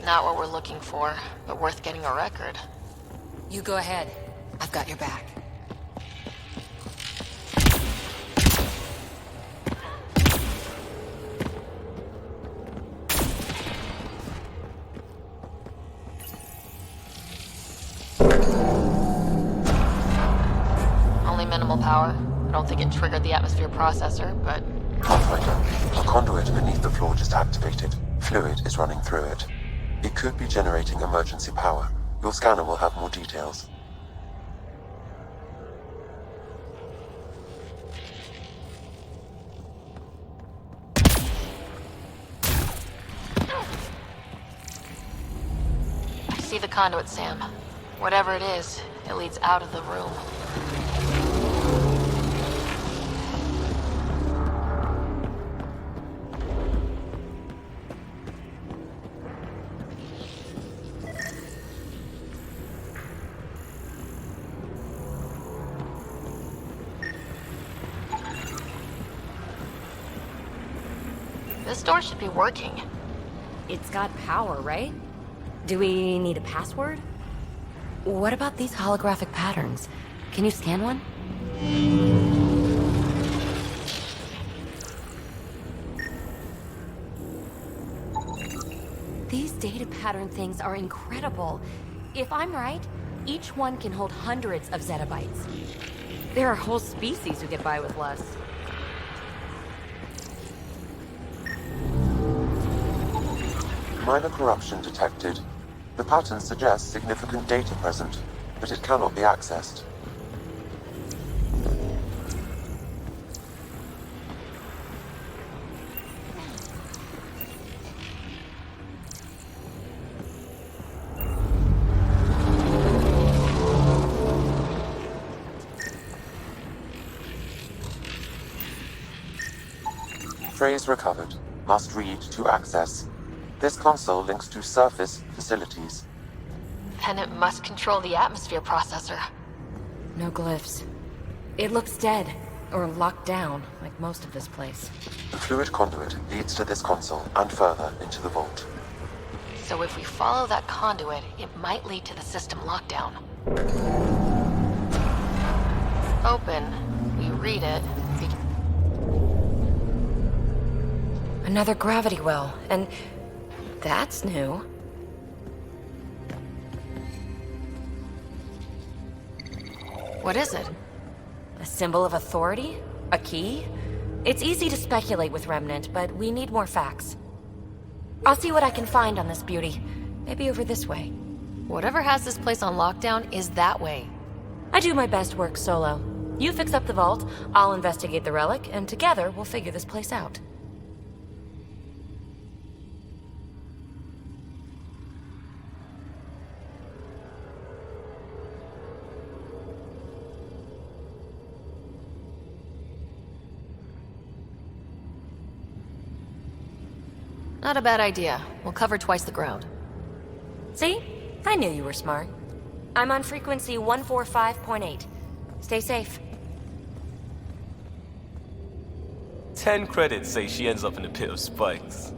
Not what we're looking for, but worth getting a record. You go ahead. I've got your back. Only minimal power. I don't think it triggered the atmosphere processor, but... Pathfinder, a conduit beneath the floor just activated. Fluid is running through it. It could be generating emergency power. Your scanner will have more details. I see the conduit, Sam. Whatever it is, it leads out of the room. This door should be working. It's got power, right? Do we need a password? What about these holographic patterns? Can you scan one? These data pattern things are incredible. If I'm right, each one can hold hundreds of zettabytes. There are whole species who get by with less. Minor corruption detected. The pattern suggests significant data present, but it cannot be accessed. Phrase recovered. Must read to access. This console links to surface facilities. Then it must control the atmosphere processor. No glyphs. It looks dead, or locked down, like most of this place. The fluid conduit leads to this console and further into the vault. So if we follow that conduit, it might lead to the system lockdown. Open. We read it. Another gravity well, and that's new. What is it? A symbol of authority? A key? It's easy to speculate with Remnant, but we need more facts. I'll see what I can find on this beauty. Maybe over this way. Whatever has this place on lockdown is that way. I do my best work solo. You fix up the vault, I'll investigate the relic, and together we'll figure this place out. Not a bad idea. We'll cover twice the ground. See? I knew you were smart. I'm on frequency 145.8. Stay safe. 10 credits say she ends up in a pit of spikes.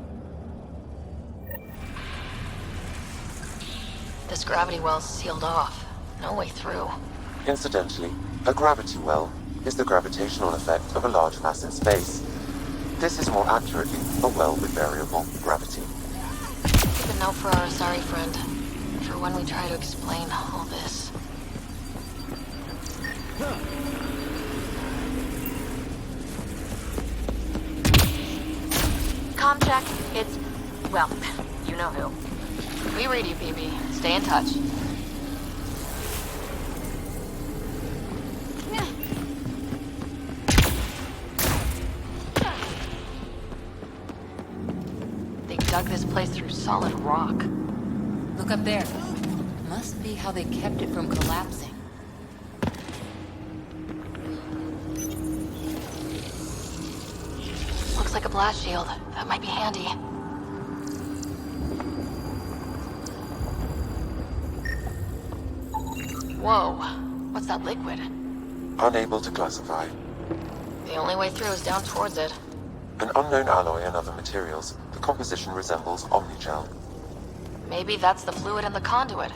This gravity well's sealed off. No way through. Incidentally, a gravity well is the gravitational effect of a large mass in space. This is more accurately a well with variable gravity. Keep a note for our sorry friend, for when we try to explain all this. Comm check. It's... well, you know who. We read you, BB. Stay in touch. They dug this place through solid rock. Look up there. Must be how they kept it from collapsing. Looks like a blast shield. That might be handy. Whoa. What's that liquid? Unable to classify. The only way through is down towards it. An unknown alloy and other materials. The composition resembles omnigel. Maybe that's the fluid in the conduit.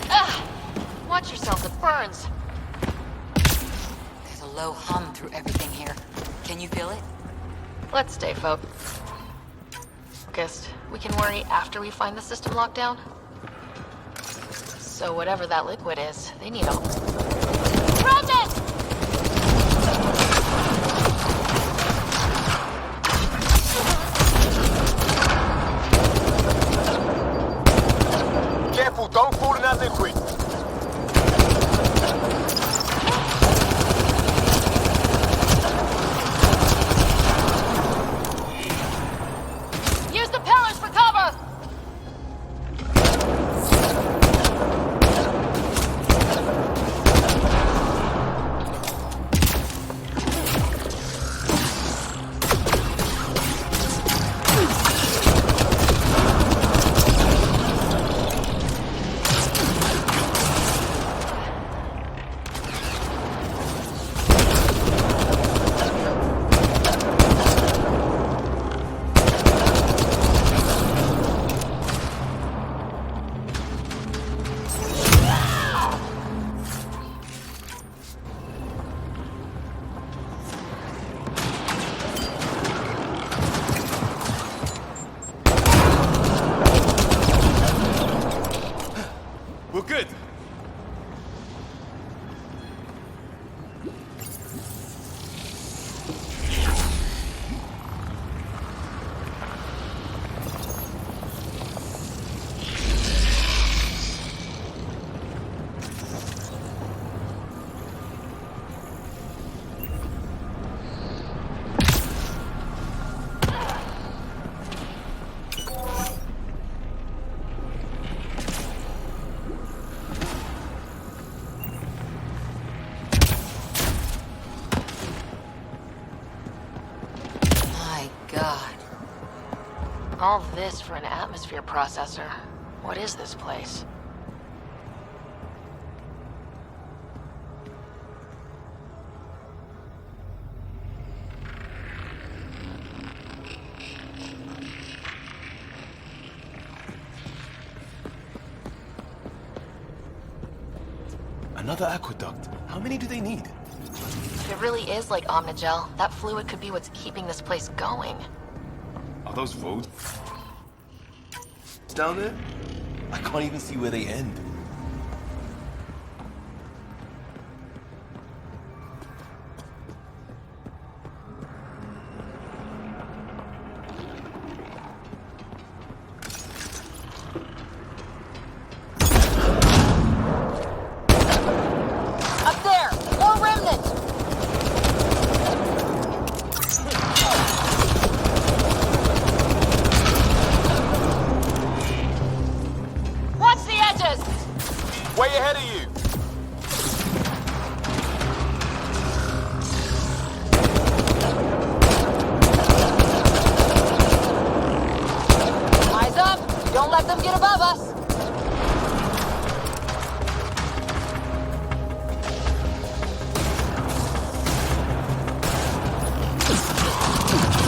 Ah! Watch yourself, it burns. There's a low hum through everything here. Can you feel it? Let's stay focused. We can worry after we find the system locked down. So whatever that liquid is, they need all. Remnant! Careful, don't fall in that liquid. Use the pillars for cover! We're good. My God. All this for an atmosphere processor. What is this place? Another aqueduct. How many do they need? If it really is like Omnigel, that fluid could be what's keeping this place going. Are those roads down there? I can't even see where they end. Up there! More remnants! Watch the edges! Way ahead of you! Eyes up! Don't let them get above us!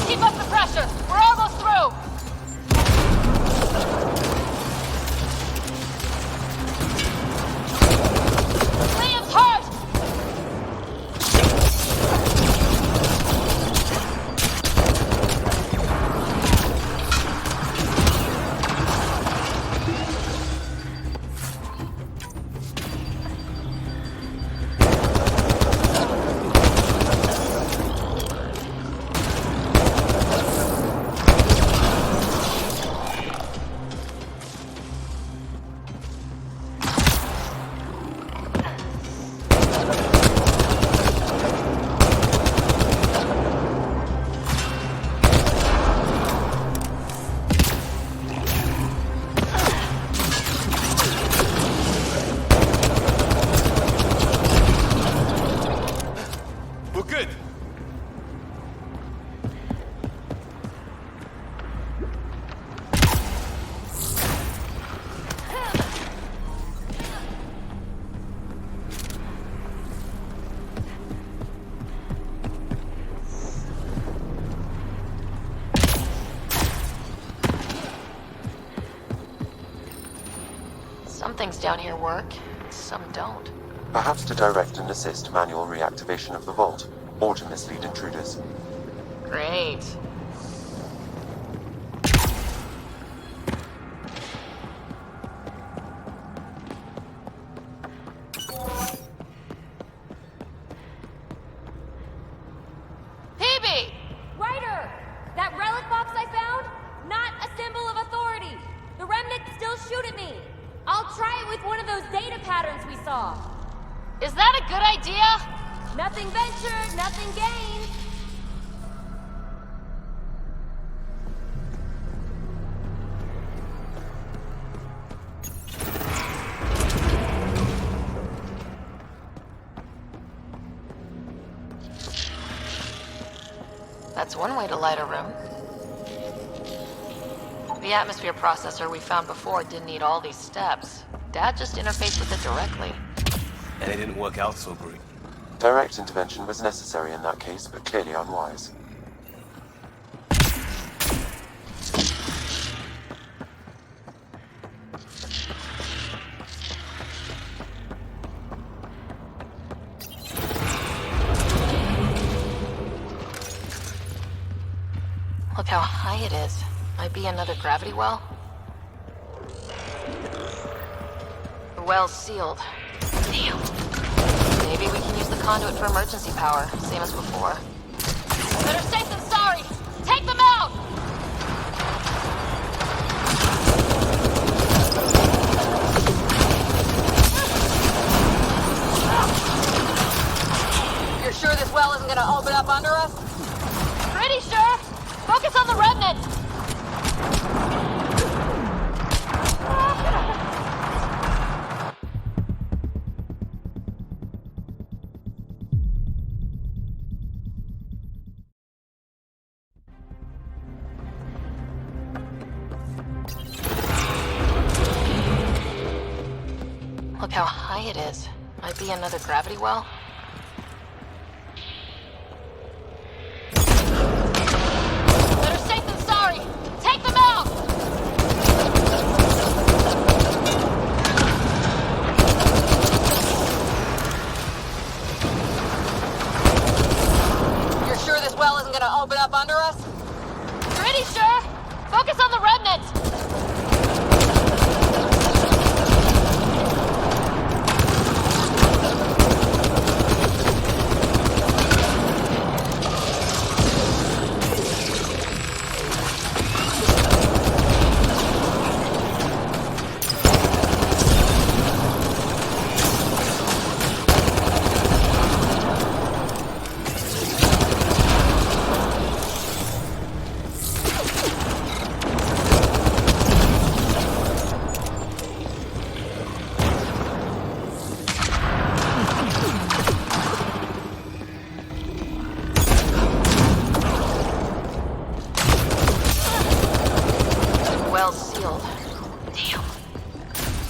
Keep up the pressure! We're almost through! things down here work, some don't. Perhaps to direct and assist manual reactivation of the vault, or to mislead intruders. Great. PB! Ryder! That relic box I found? Not a symbol of authority! The Remnant still shoot at me! I'll try it with one of those data patterns we saw. Is that a good idea? Nothing ventured, nothing gained. That's one way to light a room. The atmosphere processor we found before didn't need all these steps. Dad just interfaced with it directly. And it didn't work out so great. Direct intervention was necessary in that case, but clearly unwise. Look how high it is. Might be another gravity well. The well's sealed. Damn. Maybe we can use the conduit for emergency power, same as before. Better safe than sorry! Take them out! You're sure this well isn't gonna open up under us? Pretty sure! Focus on the remnant! Look how high it is. Might be another gravity well. Better safe than sorry! Take them out! You're sure this well isn't gonna open up under us? Pretty sure! Focus on the remnant!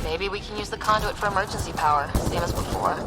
Maybe we can use the conduit for emergency power, same as before.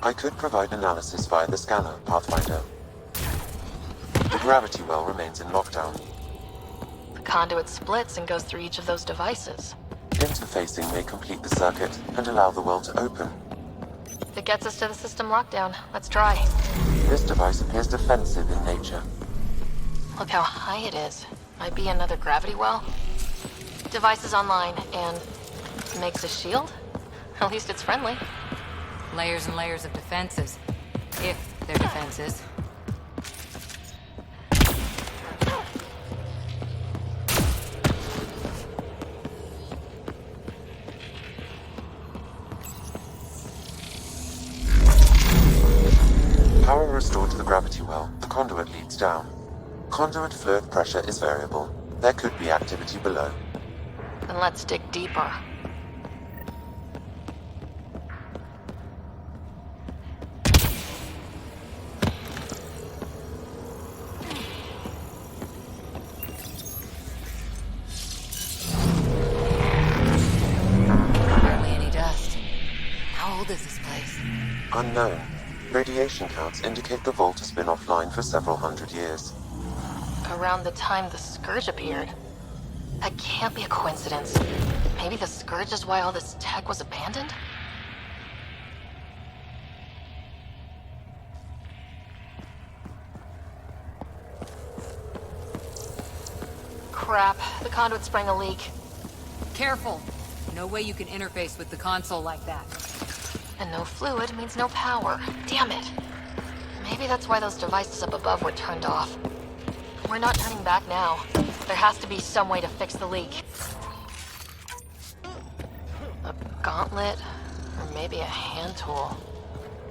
I could provide analysis via the scanner, Pathfinder. The gravity well remains in lockdown. The conduit splits and goes through each of those devices. Interfacing may complete the circuit and allow the well to open. If it gets us to the system lockdown, let's try. This device appears defensive in nature. Look how high it is. Might be another gravity well. Device is online and makes a shield? At least it's friendly. Layers and layers of defenses. If they're defenses. Power restored to the gravity well. The conduit leads down. Conduit fluid pressure is variable. There could be activity below. Then let's dig deeper. Barely any dust. How old is this place? Unknown. Radiation counts indicate the vault has been offline for several hundred years. Around the time the Scourge appeared. That can't be a coincidence. Maybe the Scourge is why all this tech was abandoned? Crap, the conduit sprang a leak. Careful. No way you can interface with the console like that. And no fluid means no power. Damn it. Maybe that's why those devices up above were turned off. We're not turning back now. There has to be some way to fix the leak. A gauntlet? Or maybe a hand tool.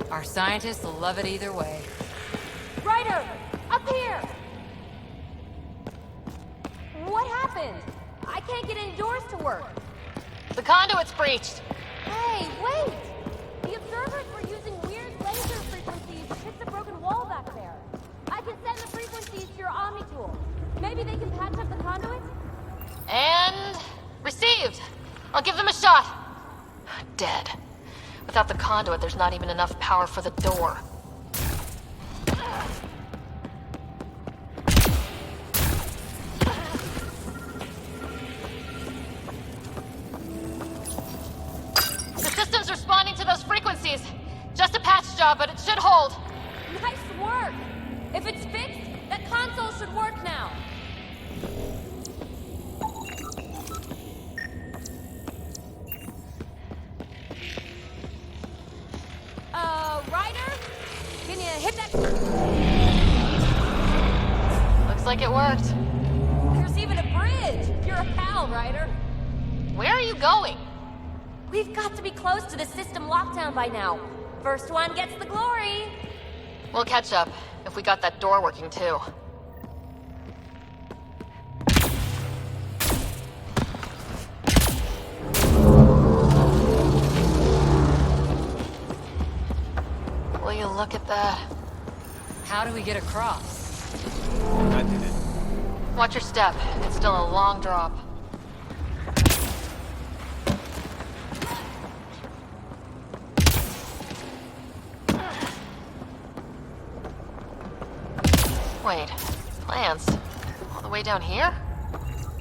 Our scientists will love it either way. Ryder! Up here! What happened? I can't get indoors to work. The conduit's breached! Hey, wait! The observers were using weird laser frequencies to hit the broken wall back there. I can send the frequencies to your Omni tool. Maybe they can patch up the conduit? And... received! I'll give them a shot! Dead. Without the conduit, there's not even enough power for the door. The system's responding to those frequencies. Just a patch job, but it should hold. Nice work! If it's fixed, that console should work now. Ryder? Can you hit that? Looks like it worked. There's even a bridge! You're a pal, Ryder. Where are you going? We've got to be close to the system lockdown by now. First one gets the glory. We'll catch up, if we got that door working too. Will you look at that? How do we get across? I did it. Watch your step. It's still a long drop. Wait, plants? All the way down here?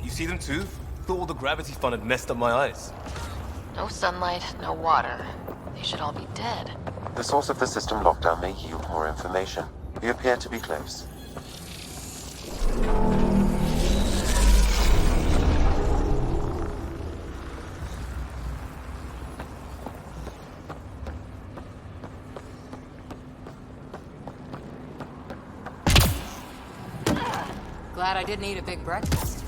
You see them too? Thought all the gravity fun had messed up my eyes. No sunlight, no water. They should all be dead. The source of the system lockdown may yield more information. We appear to be close. Glad I didn't eat a big breakfast.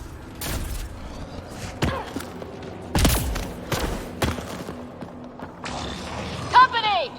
Company!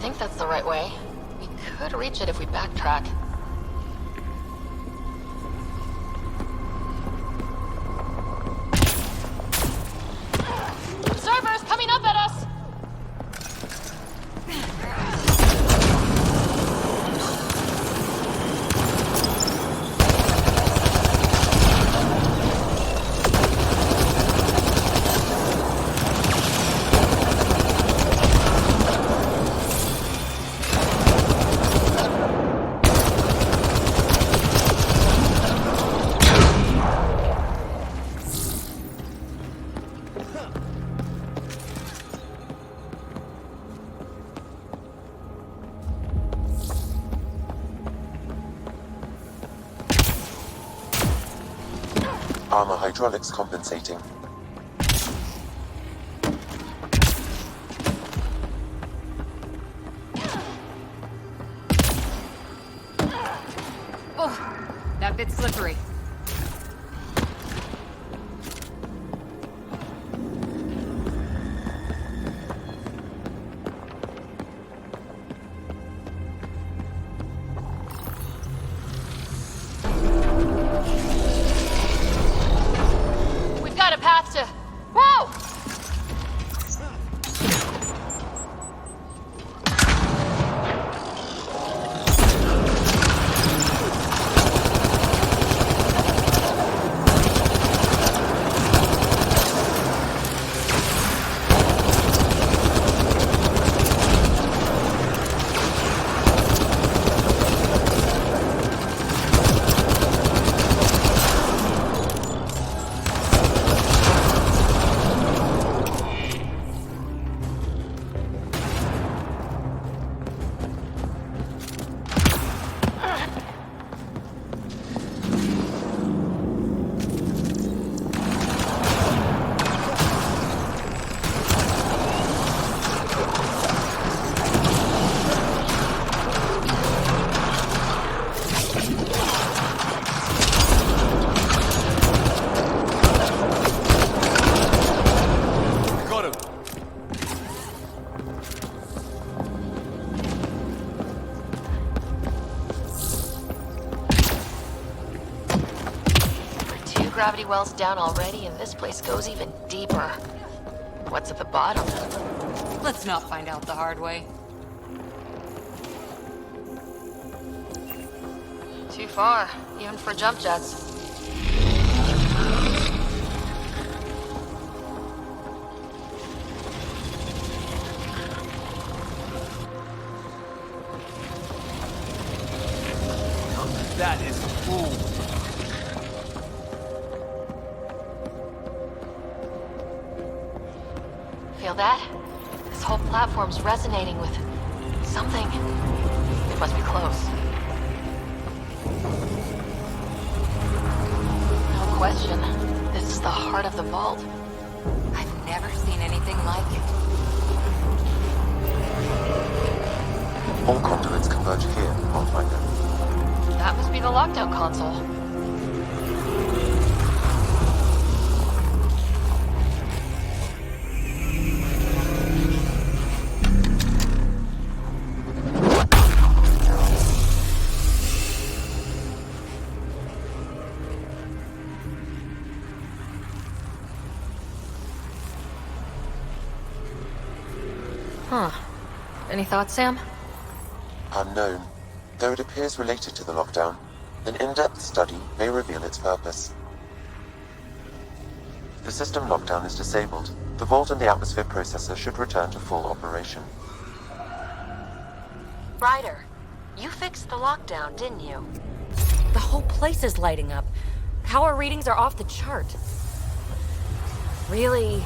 think that's the right way. We could reach it if we backtrack. Observers coming up at us! Armor hydraulics compensating. Oh, that bit's slippery. We've got a path to... Whoa! Got him. We're 2 gravity wells down already, and this place goes even deeper. What's at the bottom? Let's not find out the hard way. Too far, even for jump jets. That is cool. Feel that? This whole platform's resonating with something. It must be close. No question. This is the heart of the vault. I've never seen anything like it. All conduits converge here, Pathfinder. That must be the lockdown console. Huh. Any thoughts, Sam? Unknown. Though it appears related to the lockdown, an in-depth study may reveal its purpose. The system lockdown is disabled. The vault and the atmosphere processor should return to full operation. Ryder, you fixed the lockdown, didn't you? The whole place is lighting up. Power readings are off the chart. Really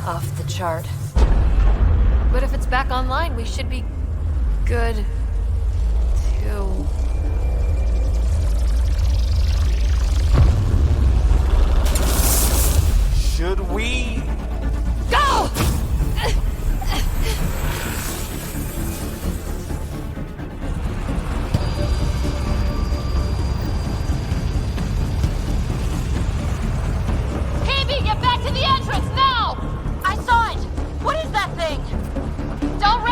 off the chart. But if it's back online, we should be good too. Should we? Go! KB, get back to the entrance now! I saw it! What is that thing? Don't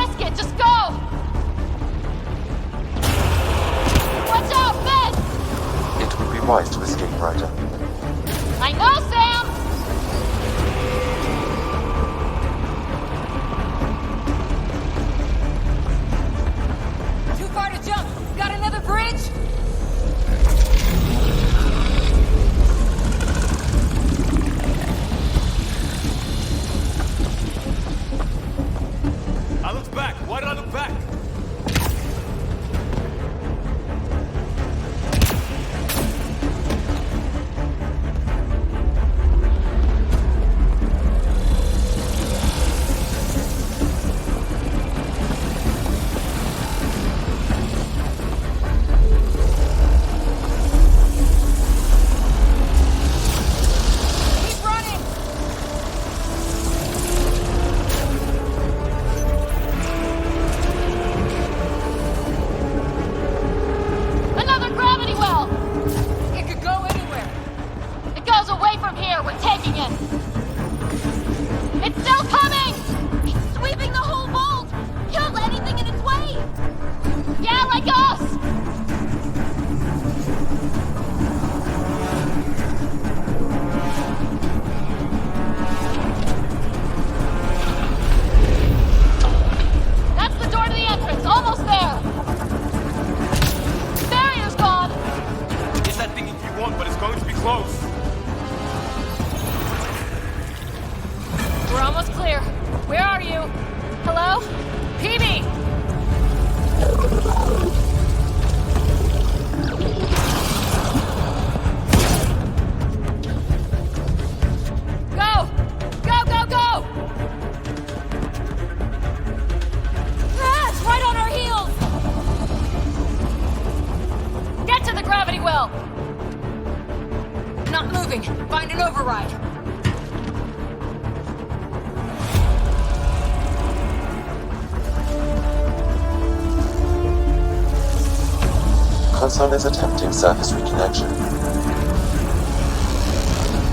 Sun is attempting surface reconnection.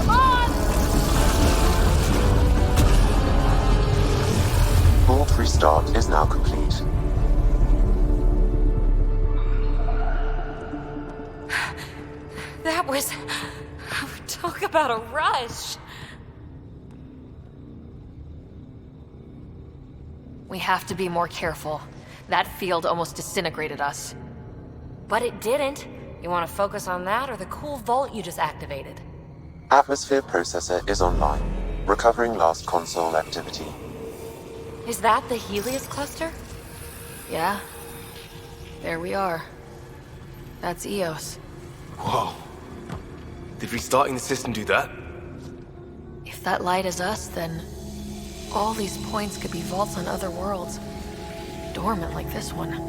Come on! Port restart is now complete. That was... Talk about a rush! We have to be more careful. That field almost disintegrated us. But it didn't. You want to focus on that or the cool vault you just activated? Atmosphere processor is online, recovering last console activity. Is that the Helios cluster? Yeah. There we are. That's Eos. Whoa. Did restarting the system do that? If that light is us, then all these points could be vaults on other worlds. Dormant like this one.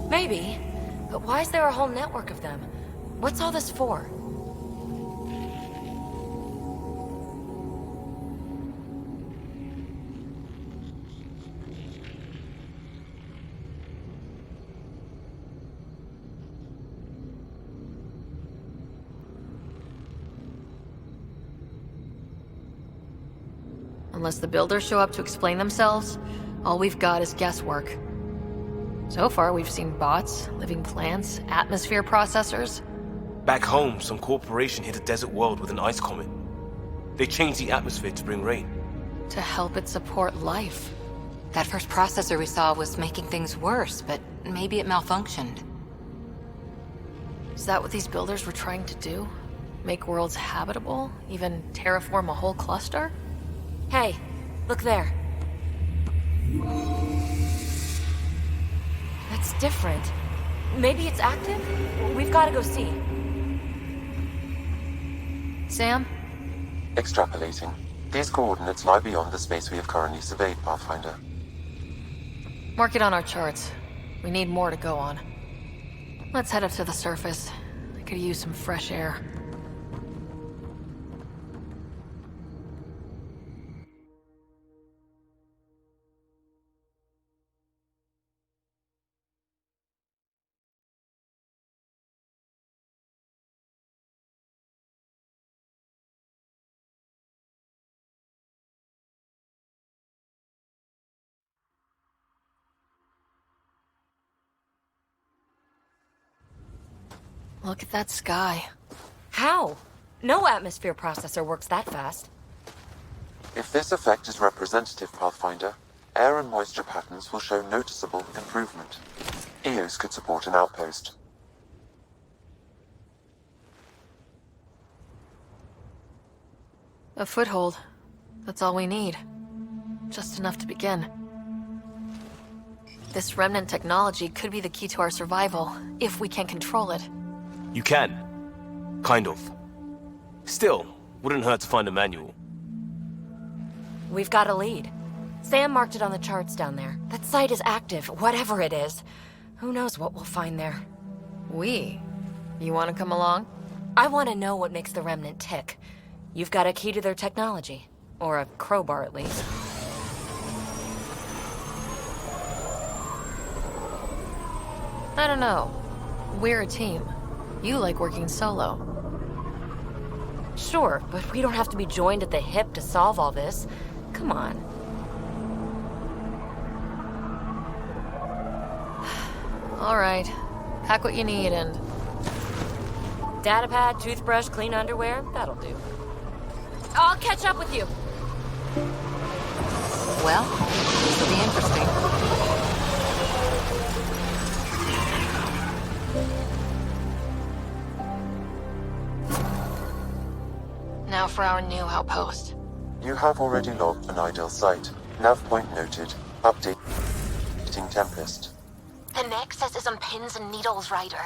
Maybe. But why is there a whole network of them? What's all this for? Unless the builders show up to explain themselves, all we've got is guesswork. So far, we've seen bots, living plants, atmosphere processors. Back home, some corporation hit a desert world with an ice comet. They changed the atmosphere to bring rain. To help it support life. That first processor we saw was making things worse, but maybe it malfunctioned. Is that what these builders were trying to do? Make worlds habitable? Even terraform a whole cluster? Hey, look there. That's different. Maybe it's active? We've got to go see. Sam? Extrapolating. These coordinates lie beyond the space we have currently surveyed, Pathfinder. Mark it on our charts. We need more to go on. Let's head up to the surface. I could use some fresh air. Look at that sky. How? No atmosphere processor works that fast. If this effect is representative, Pathfinder, air and moisture patterns will show noticeable improvement. Eos could support an outpost. A foothold. That's all we need. Just enough to begin. This remnant technology could be the key to our survival, if we can control it. You can. Kind of. Still, wouldn't hurt to find a manual. We've got a lead. Sam marked it on the charts down there. That site is active, whatever it is. Who knows what we'll find there. We? You want to come along? I want to know what makes the Remnant tick. You've got a key to their technology. Or a crowbar, at least. I don't know. We're a team. You like working solo. Sure, but we don't have to be joined at the hip to solve all this. Come on. All right. Pack what you need and... Datapad, toothbrush, clean underwear, that'll do. I'll catch up with you. Well, this will be interesting. Now for our new outpost. You have already logged an ideal site. Nav point noted. Updating Tempest. The Nexus is on pins and needles, Ryder.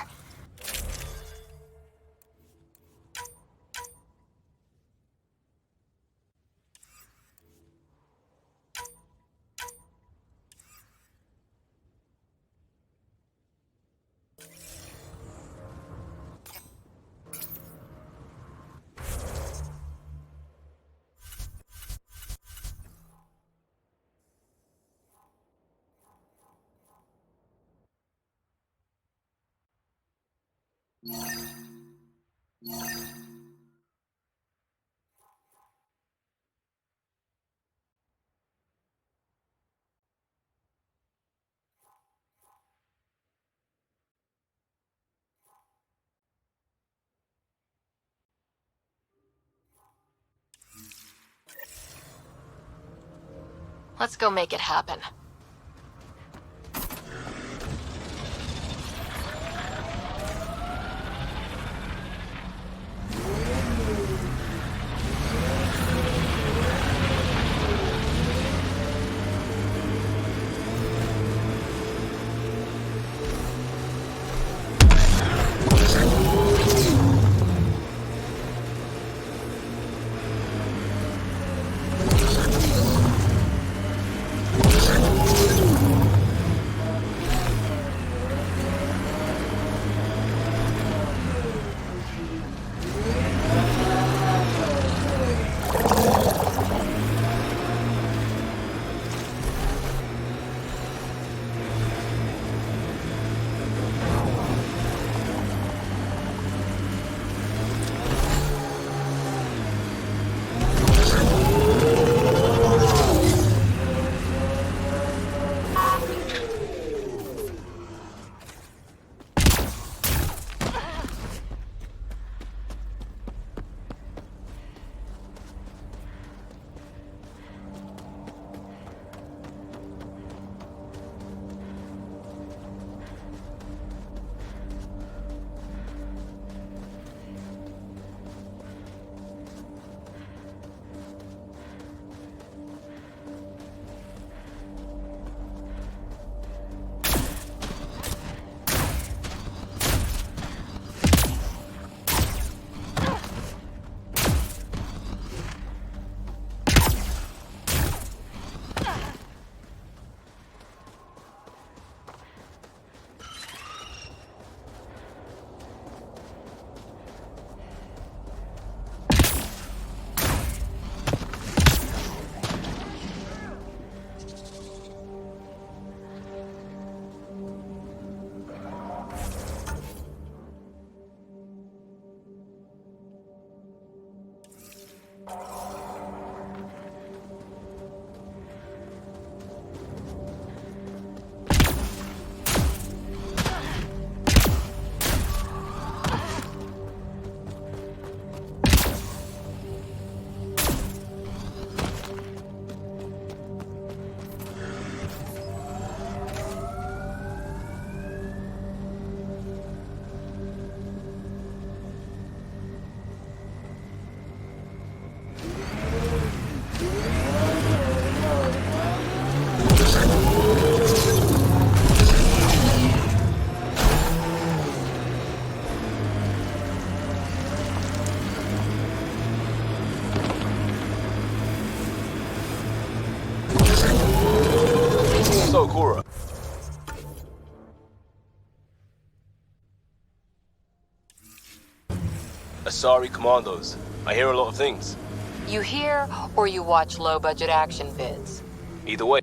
Let's go make it happen. So, Cora. Asari Commandos. I hear a lot of things. You hear or you watch low-budget action vids? Either way.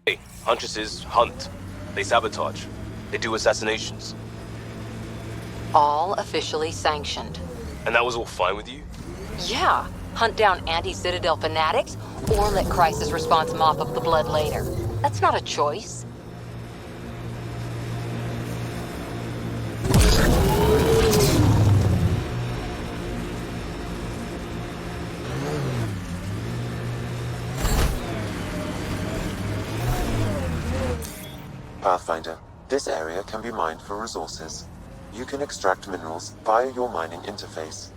Hey, Huntresses hunt. They sabotage. They do assassinations. All officially sanctioned. And that was all fine with you? Yeah, hunt down anti-Citadel fanatics, or let crisis response mop up the blood later. That's not a choice. Pathfinder, this area can be mined for resources. You can extract minerals via your mining interface.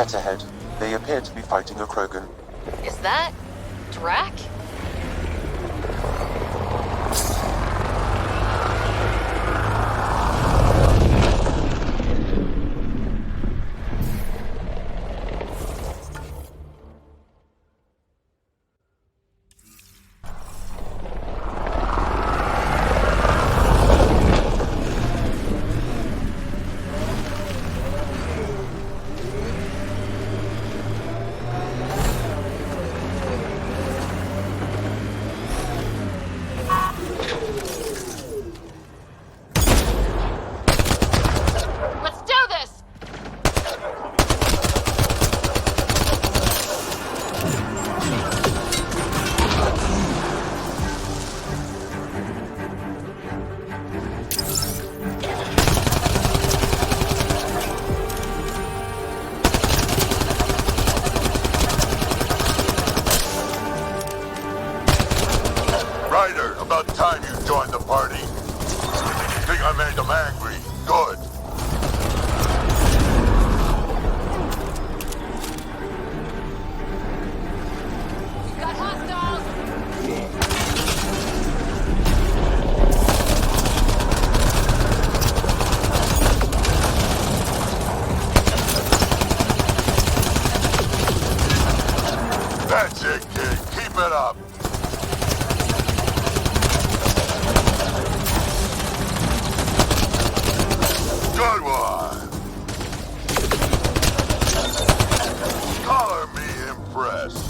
Right ahead, they appear to be fighting a Krogan. Is that... Drac? Let's do this! Ryder, about time you joined the party. Think I made them angry? Good. Got hostiles! That's it, kid. Keep it up. Good one. Color me impressed.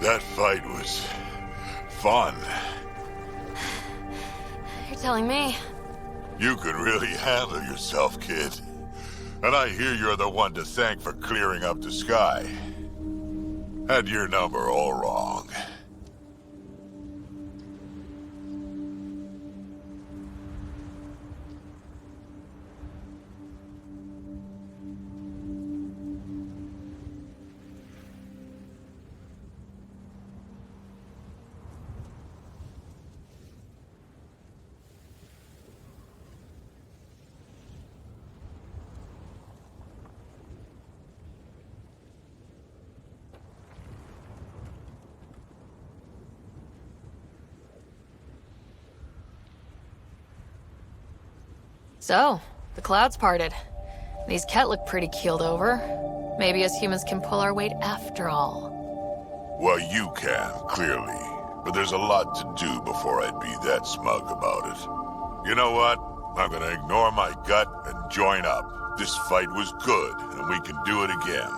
That fight was fun. You're telling me. You could really handle yourself, kid. And I hear you're the one to thank for clearing up the sky. Had your number all wrong. So, the clouds parted. These Ket look pretty keeled over. Maybe us humans can pull our weight after all. Well, you can, clearly. But there's a lot to do before I'd be that smug about it. You know what? I'm gonna ignore my gut and join up. This fight was good, and we can do it again.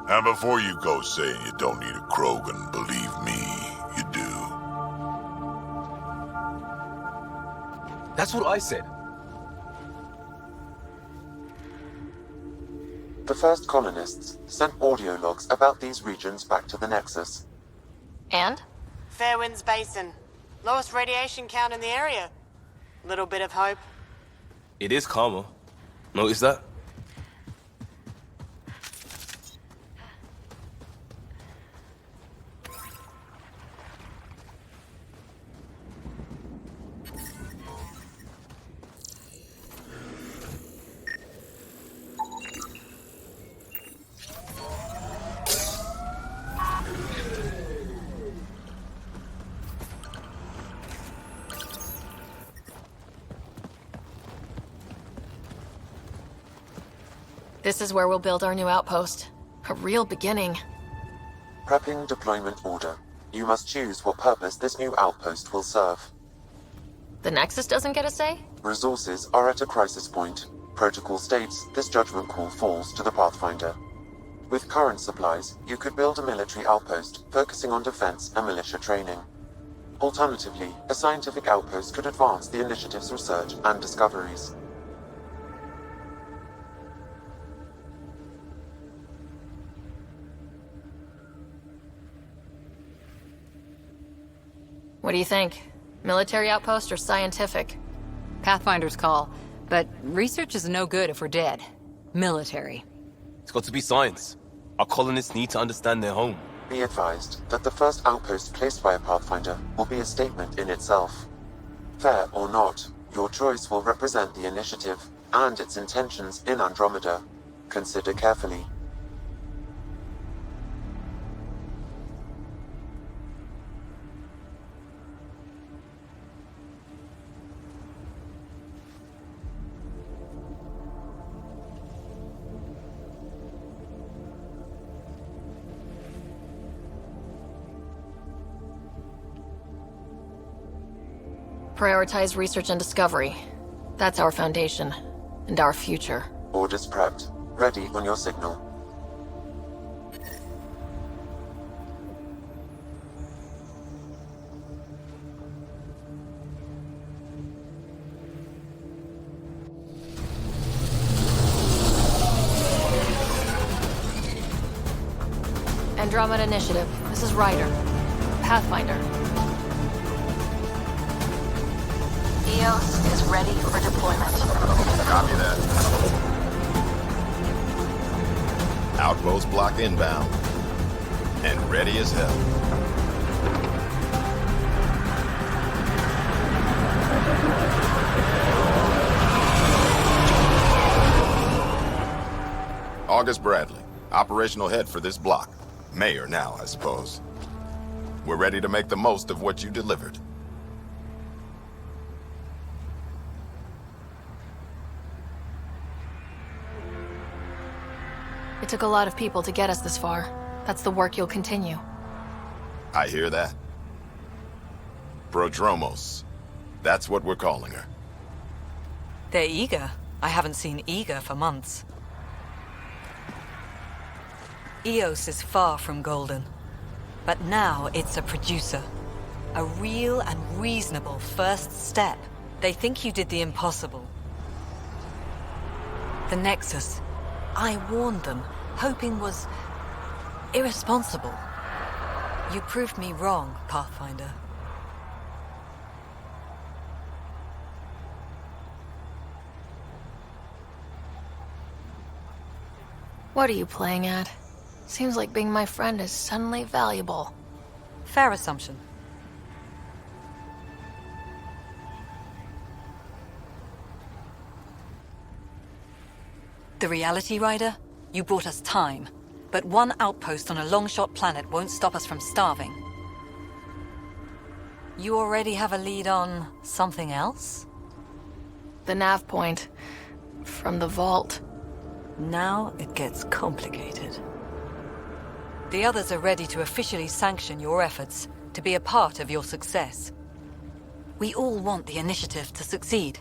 And before you go saying you don't need a Krogan, believe me, you do. That's what I said. The first colonists sent audio logs about these regions back to the Nexus. And? Fairwinds Basin. Lowest radiation count in the area. Little bit of hope. It is calmer. Notice that? This is where we'll build our new outpost. A real beginning. Prepping deployment order. You must choose what purpose this new outpost will serve. The Nexus doesn't get a say? Resources are at a crisis point. Protocol states this judgment call falls to the Pathfinder. With current supplies, you could build a military outpost focusing on defense and militia training. Alternatively, a scientific outpost could advance the initiative's research and discoveries. What do you think? Military outpost or scientific? Pathfinder's call, but research is no good if we're dead. Military. It's got to be science. Our colonists need to understand their home. Be advised that the first outpost placed by a Pathfinder will be a statement in itself. Fair or not, your choice will represent the initiative and its intentions in Andromeda. Consider carefully. Prioritize research and discovery. That's our foundation. And our future. Orders prepped. Ready on your signal. Andromeda Initiative. This is Ryder. Pathfinder. EOS is ready for deployment. Copy that. Outpost block inbound. And ready as hell. August Bradley, operational head for this block. Mayor now, I suppose. We're ready to make the most of what you delivered. It took a lot of people to get us this far. That's the work you'll continue. I hear that. Prodromos. That's what we're calling her. They're eager. I haven't seen eager for months. EOS is far from golden. But now it's a producer. A real and reasonable first step. They think you did the impossible. The Nexus. I warned them, hoping was irresponsible. You proved me wrong, Pathfinder. What are you playing at? Seems like being my friend is suddenly valuable. Fair assumption. The reality, Ryder? You brought us time. But one outpost on a long-shot planet won't stop us from starving. You already have a lead on something else? The nav point. From the vault. Now it gets complicated. The others are ready to officially sanction your efforts, to be a part of your success. We all want the initiative to succeed.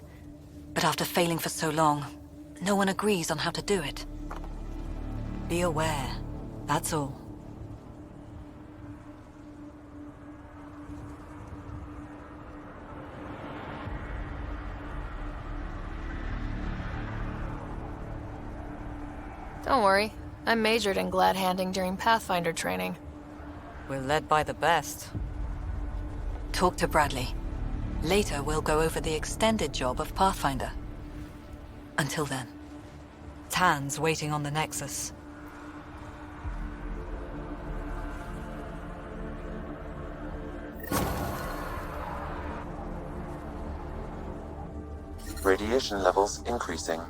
But after failing for so long, no one agrees on how to do it. Be aware, that's all. Don't worry. I majored in glad-handing during Pathfinder training. We're led by the best. Talk to Bradley. Later, we'll go over the extended job of Pathfinder. Until then, Tan's waiting on the Nexus. Radiation levels increasing.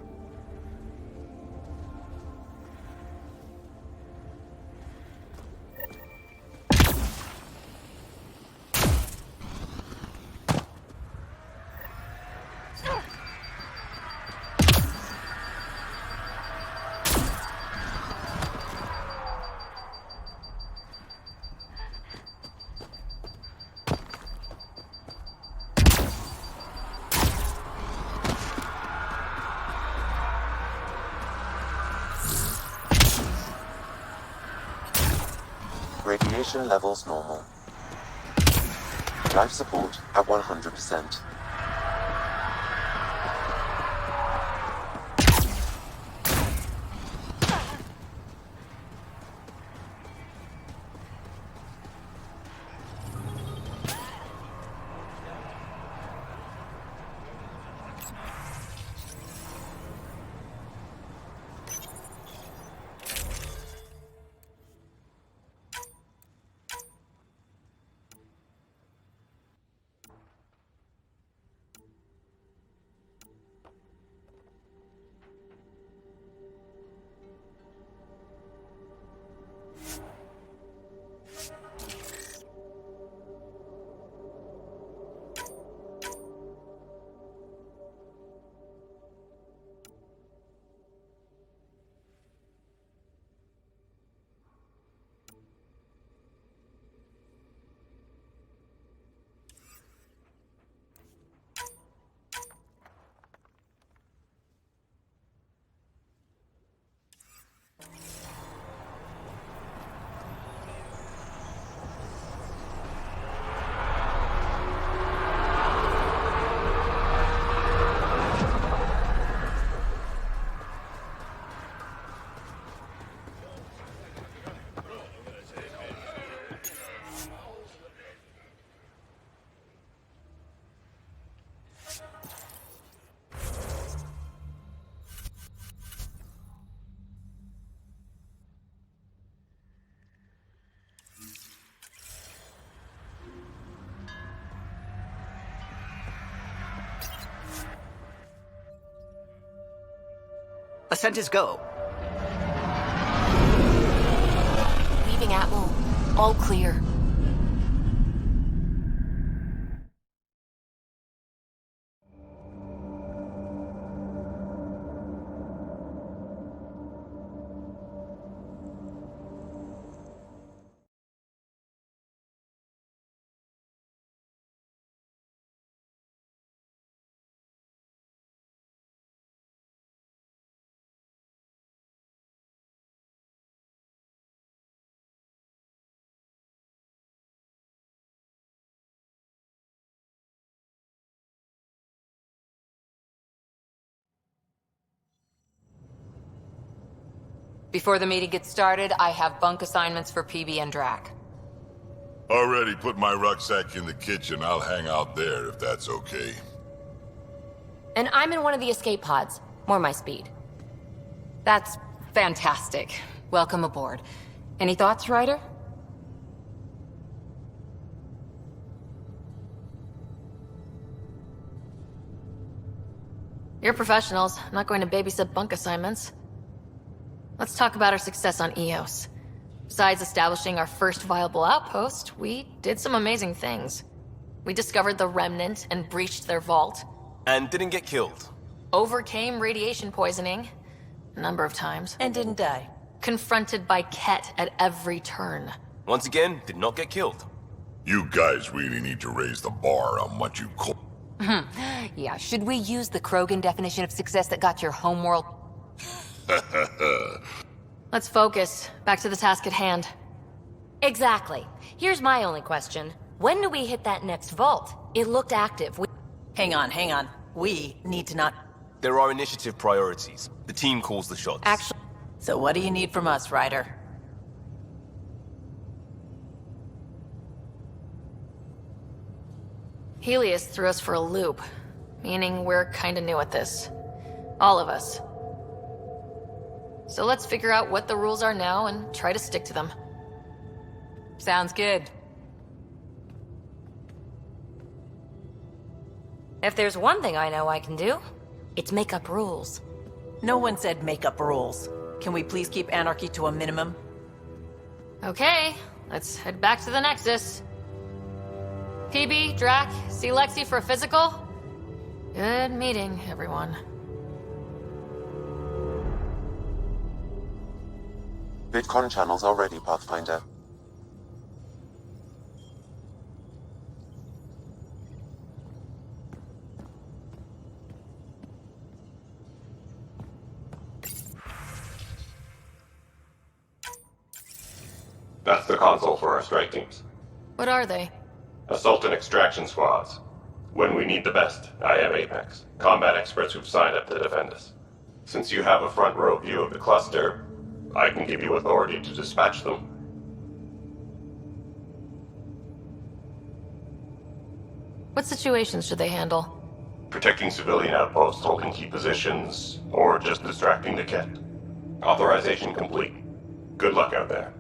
Radiation levels normal. Life support at 100%. Ascent is go. Leaving Atwell. All clear. Before the meeting gets started, I have bunk assignments for PB and Drac. Already put my rucksack in the kitchen. I'll hang out there if that's okay. And I'm in one of the escape pods. More my speed. That's fantastic. Welcome aboard. Any thoughts, Ryder? You're professionals. I'm not going to babysit bunk assignments. Let's talk about our success on Eos. Besides establishing our first viable outpost, we did some amazing things. We discovered the Remnant and breached their vault. And didn't get killed. Overcame radiation poisoning. A number of times. And didn't die. Confronted by Ket at every turn. Once again, did not get killed. You guys really need to raise the bar on what you call... Yeah, should we use the Krogan definition of success that got your homeworld? Let's focus. Back to the task at hand. Exactly. Here's my only question. When do we hit that next vault? It looked active. Hang on. We need to not... There are initiative priorities. The team calls the shots. Actually... So what do you need from us, Ryder? Helios threw us for a loop. Meaning we're kinda new at this. All of us. So let's figure out what the rules are now and try to stick to them. Sounds good. If there's one thing I know I can do, it's make up rules. No one said make up rules. Can we please keep anarchy to a minimum? Okay, let's head back to the Nexus. PB, Drac, see Lexi for a physical? Good meeting, everyone. VidCon channels are ready, Pathfinder. That's the console for our strike teams. What are they? Assault and extraction squads. When we need the best, I have Apex. Combat experts who've signed up to defend us. Since you have a front row view of the cluster, I can give you authority to dispatch them. What situations should they handle? Protecting civilian outposts, holding key positions, or just distracting the Ket. Authorization complete. Good luck out there.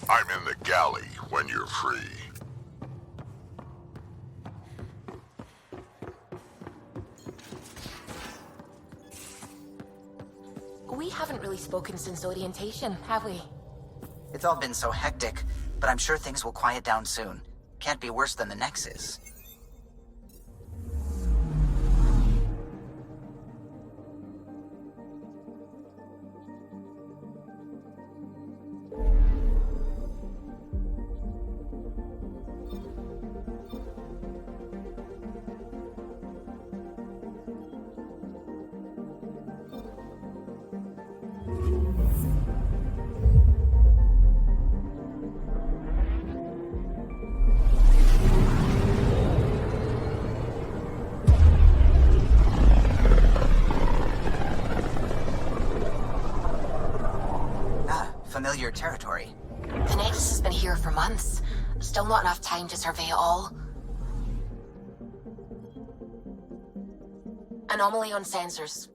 I'm in the galley when you're free. We haven't really spoken since orientation, have we? It's all been so hectic, but I'm sure things will quiet down soon. Can't be worse than the Nexus. Familiar territory. The Nexus has been here for months. Still not enough time to survey it all. anomaly on sensors.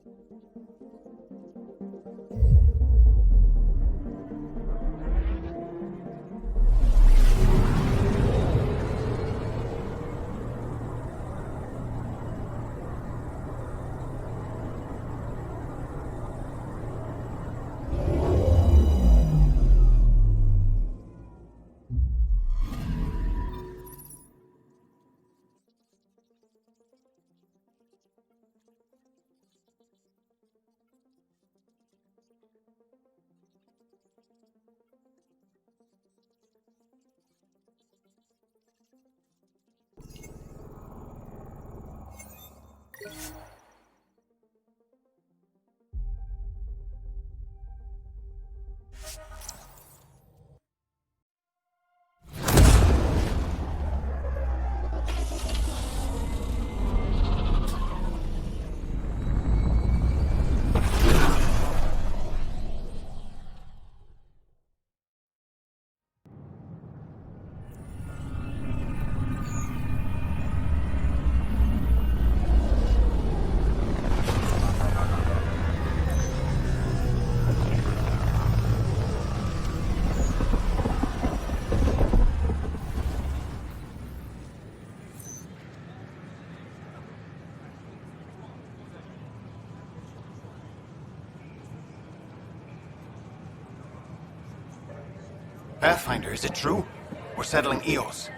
Pathfinder, is it true? We're settling Eos.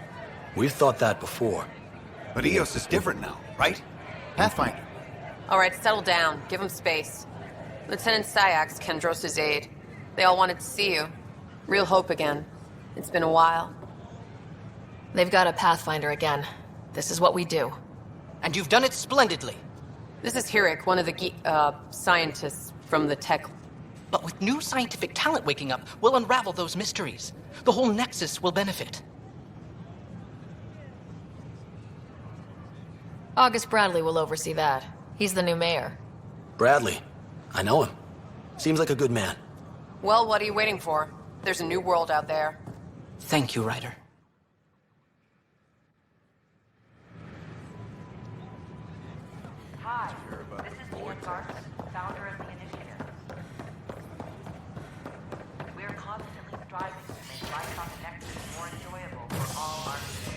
We've thought that before. But Eos is different now, right? Pathfinder. All right, settle down. Give him space. Lieutenant Syax, Kendros' aide. They all wanted to see you. Real hope again. It's been a while. They've got a Pathfinder again. This is what we do. And you've done it splendidly. This is Hirik, one of the scientists from the tech. But with new scientific talent waking up, we'll unravel those mysteries. The whole Nexus will benefit. August Bradley will oversee that. He's the new mayor. Bradley. I know him. Seems like a good man. Well, what are you waiting for? There's a new world out there. Thank you, Ryder. Hi, this is Ian Garson, founder of the initiative. We're constantly striving to make life on the Nexus more enjoyable for all our users.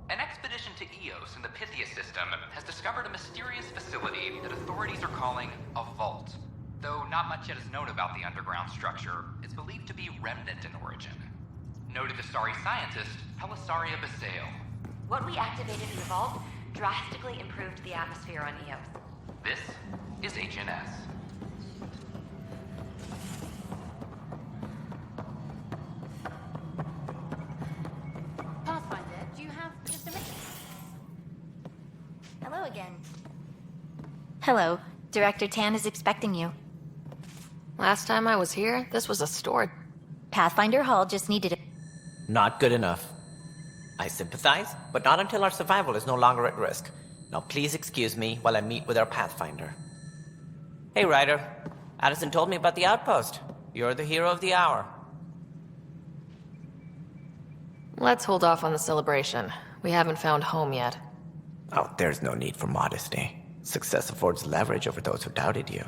An expedition to Eos in the Pythia system has discovered a mysterious facility that authorities are calling a vault. Though not much yet is known about the underground structure, it's believed to be remnant in origin. Noted Asari scientist Pelisaria Basale. What we activated in the vault drastically improved the atmosphere on Eos. This is HNS. Pathfinder, do you have just a minute? Hello again. Hello. Director Tan is expecting you. Last time I was here, this was a store. Pathfinder Hall just needed a... Not good enough. I sympathize, but not until our survival is no longer at risk. Now please excuse me while I meet with our Pathfinder. Hey, Ryder. Addison told me about the outpost. You're the hero of the hour. Let's hold off on the celebration. We haven't found home yet. Oh, there's no need for modesty. Success affords leverage over those who doubted you.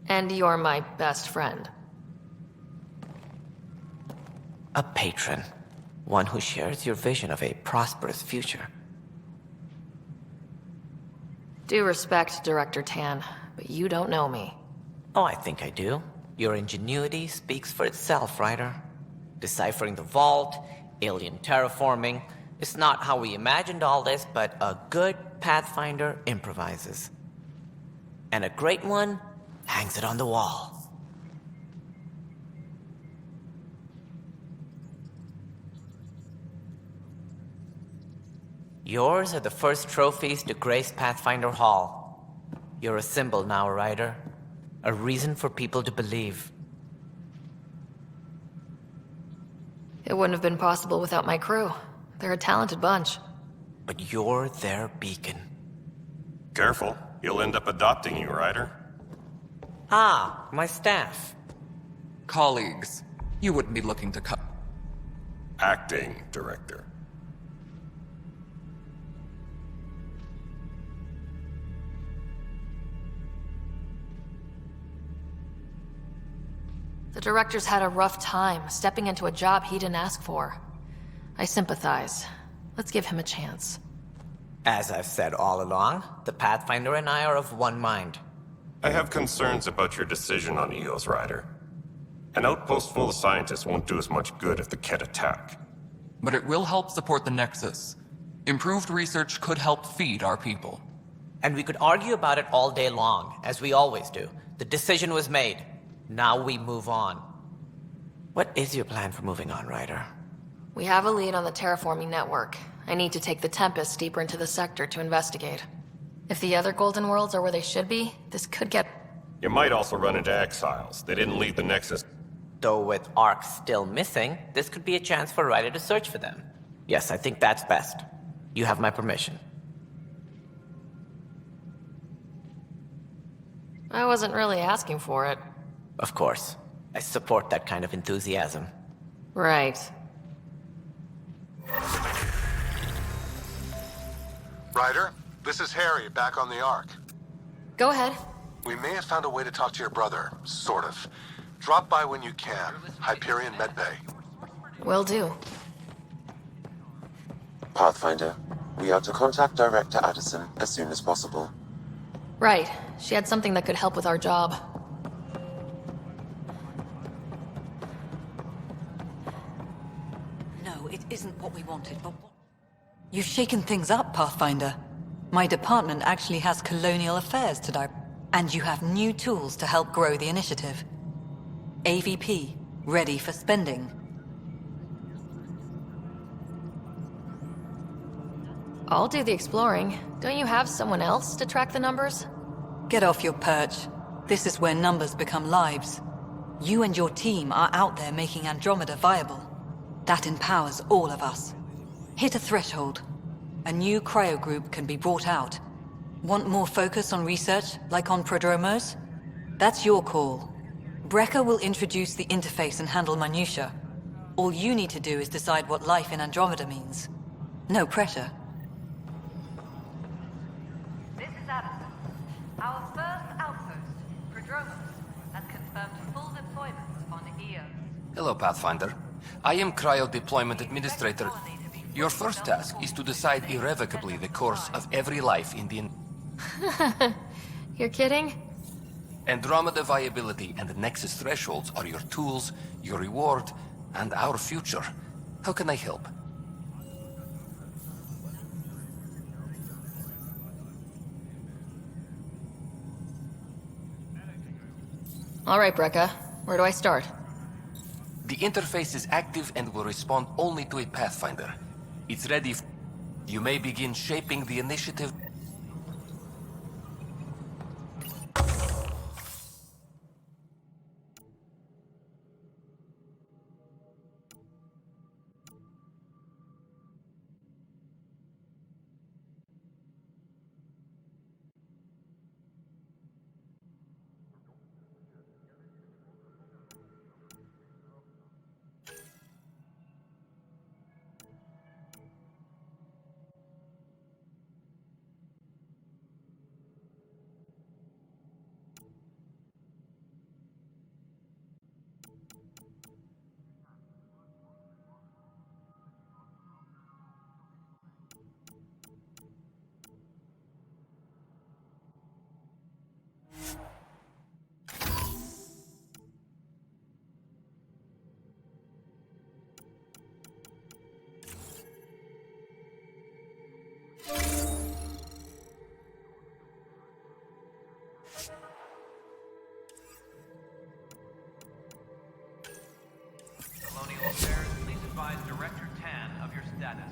And you're my best friend. A patron. One who shares your vision of a prosperous future. Due respect, Director Tan, but you don't know me. Oh, I think I do. Your ingenuity speaks for itself, Ryder. Deciphering the vault, alien terraforming. It's not how we imagined all this, but a good Pathfinder improvises. And a great one hangs it on the wall. Yours are the first trophies to grace Pathfinder Hall. You're a symbol now, Ryder. A reason for people to believe. It wouldn't have been possible without my crew. They're a talented bunch. But you're their beacon. Careful. He'll end up adopting you, Ryder. Ah, my staff. Colleagues, you wouldn't be looking to cut. Acting director. The director's had a rough time stepping into a job he didn't ask for. I sympathize. Let's give him a chance. As I've said all along, the Pathfinder and I are of one mind. I have concerns about your decision on EOS, Ryder. An outpost full of scientists won't do as much good if the Kett attack. But it will help support the Nexus. Improved research could help feed our people. And we could argue about it all day long, as we always do. The decision was made. Now we move on. What is your plan for moving on, Ryder? We have a lead on the terraforming network. I need to take the Tempest deeper into the sector to investigate. If the other Golden Worlds are where they should be, this could get... You might also run into exiles. They didn't leave the Nexus. Though with Ark still missing, this could be a chance for Ryder to search for them. Yes, I think that's best. You have my permission. I wasn't really asking for it. Of course. I support that kind of enthusiasm. Right. Ryder, this is Harry, back on the Ark. Go ahead. We may have found a way to talk to your brother, sort of. Drop by when you can. Hyperion Medbay. Will do. Pathfinder, we are to contact Director Addison as soon as possible. Right. She had something that could help with our job. No, it isn't what we wanted, but what... You've shaken things up, Pathfinder. My department actually has colonial affairs to direct, and you have new tools to help grow the initiative. AVP, ready for spending. I'll do the exploring. Don't you have someone else to track the numbers? Get off your perch. This is where numbers become lives. You and your team are out there making Andromeda viable. That empowers all of us. Hit a threshold. A new cryo group can be brought out. Want more focus on research, like on Prodromos? That's your call. Brecker will introduce the interface and handle minutiae. All you need to do is decide what life in Andromeda means. No pressure. This is Addison. Our first outpost, Prodromos, has confirmed full deployment on EOS. Hello, Pathfinder. I am Cryo Deployment Administrator. Your first task is to decide irrevocably the course of every life in the... You're kidding? Andromeda viability and the Nexus thresholds are your tools, your reward, and our future. How can I help? All right, Brekka. Where do I start? The interface is active and will respond only to a Pathfinder. It's ready. You may begin shaping the initiative. Colonial Affairs, please advise Director Tan of your status.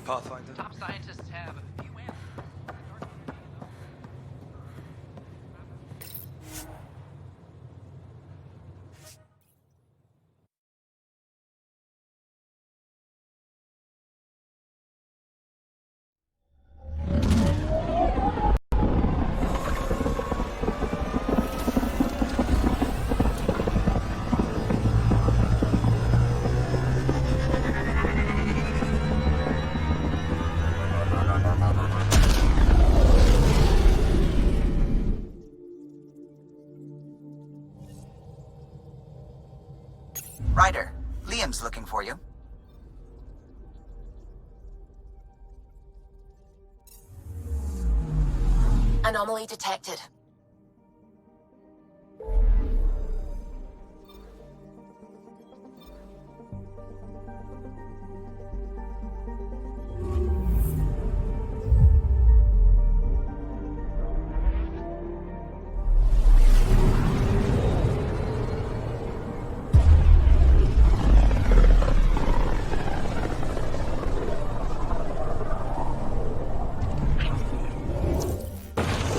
Pathfinder? Top scientists have a few answers. Ryder, Liam's looking for you. Anomaly detected.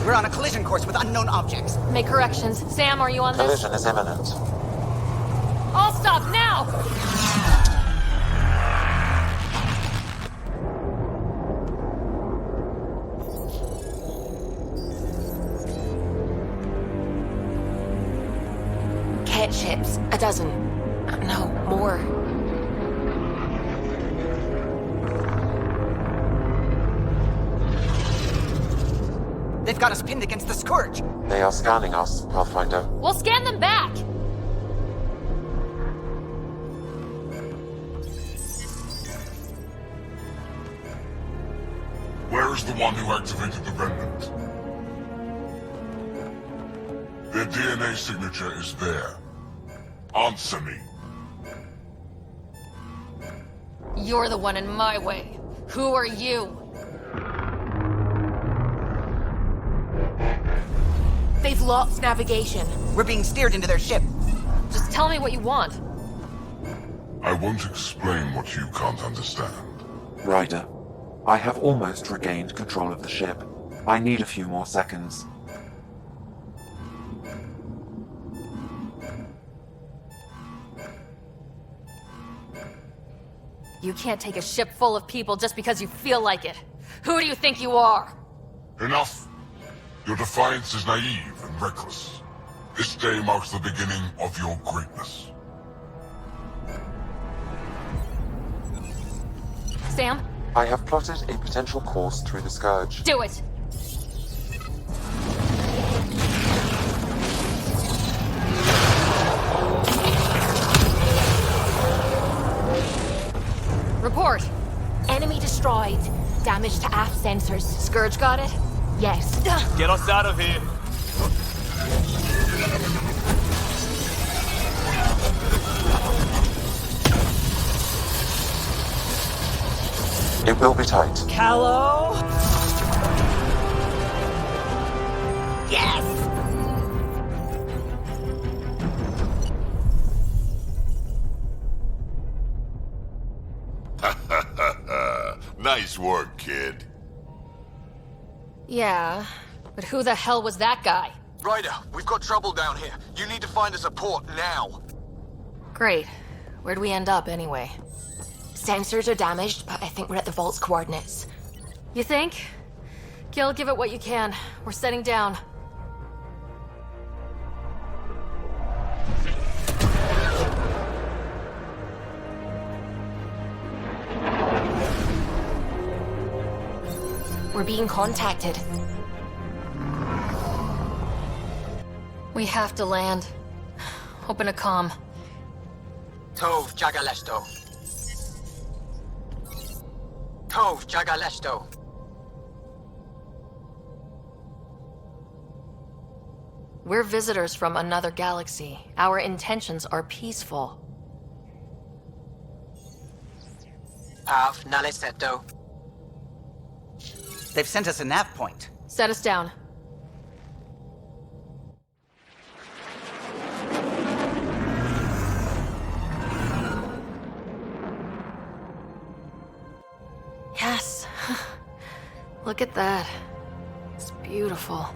We're on a collision course with unknown objects. Make corrections. Sam, are you on this? Collision is imminent. All stop now! Cat ships. A dozen. No, more. They've got us pinned against the Scourge. They are scanning us, Pathfinder. We'll scan them back! Where is the one who activated the remnant? Their DNA signature is there. Answer me. You're the one in my way. Who are you? They've lost navigation. We're being steered into their ship. Just tell me what you want. I won't explain what you can't understand. Ryder, I have almost regained control of the ship. I need a few more seconds. You can't take a ship full of people just because you feel like it. Who do you think you are? Enough! Your defiance is naive and reckless. This day marks the beginning of your greatness. Sam? I have plotted a potential course through the Scourge. Do it! Report! Enemy destroyed. Damage to aft sensors. Scourge got it? Yes. Get us out of here! It will be tight. Callow? Yes! Nice work, kid. Yeah, but who the hell was that guy? Ryder, we've got trouble down here. You need to find us a port now. Great. Where'd we end up anyway? Sensors are damaged, but I think we're at the vault's coordinates. You think? Gil, give it what you can. We're setting down. We're being contacted. We have to land. Open a comm. Tov Jagalesto. Tov Jagalesto. We're visitors from another galaxy. Our intentions are peaceful. Av Naleseto. They've sent us a nav point. Set us down. Yes. Look at that. It's beautiful.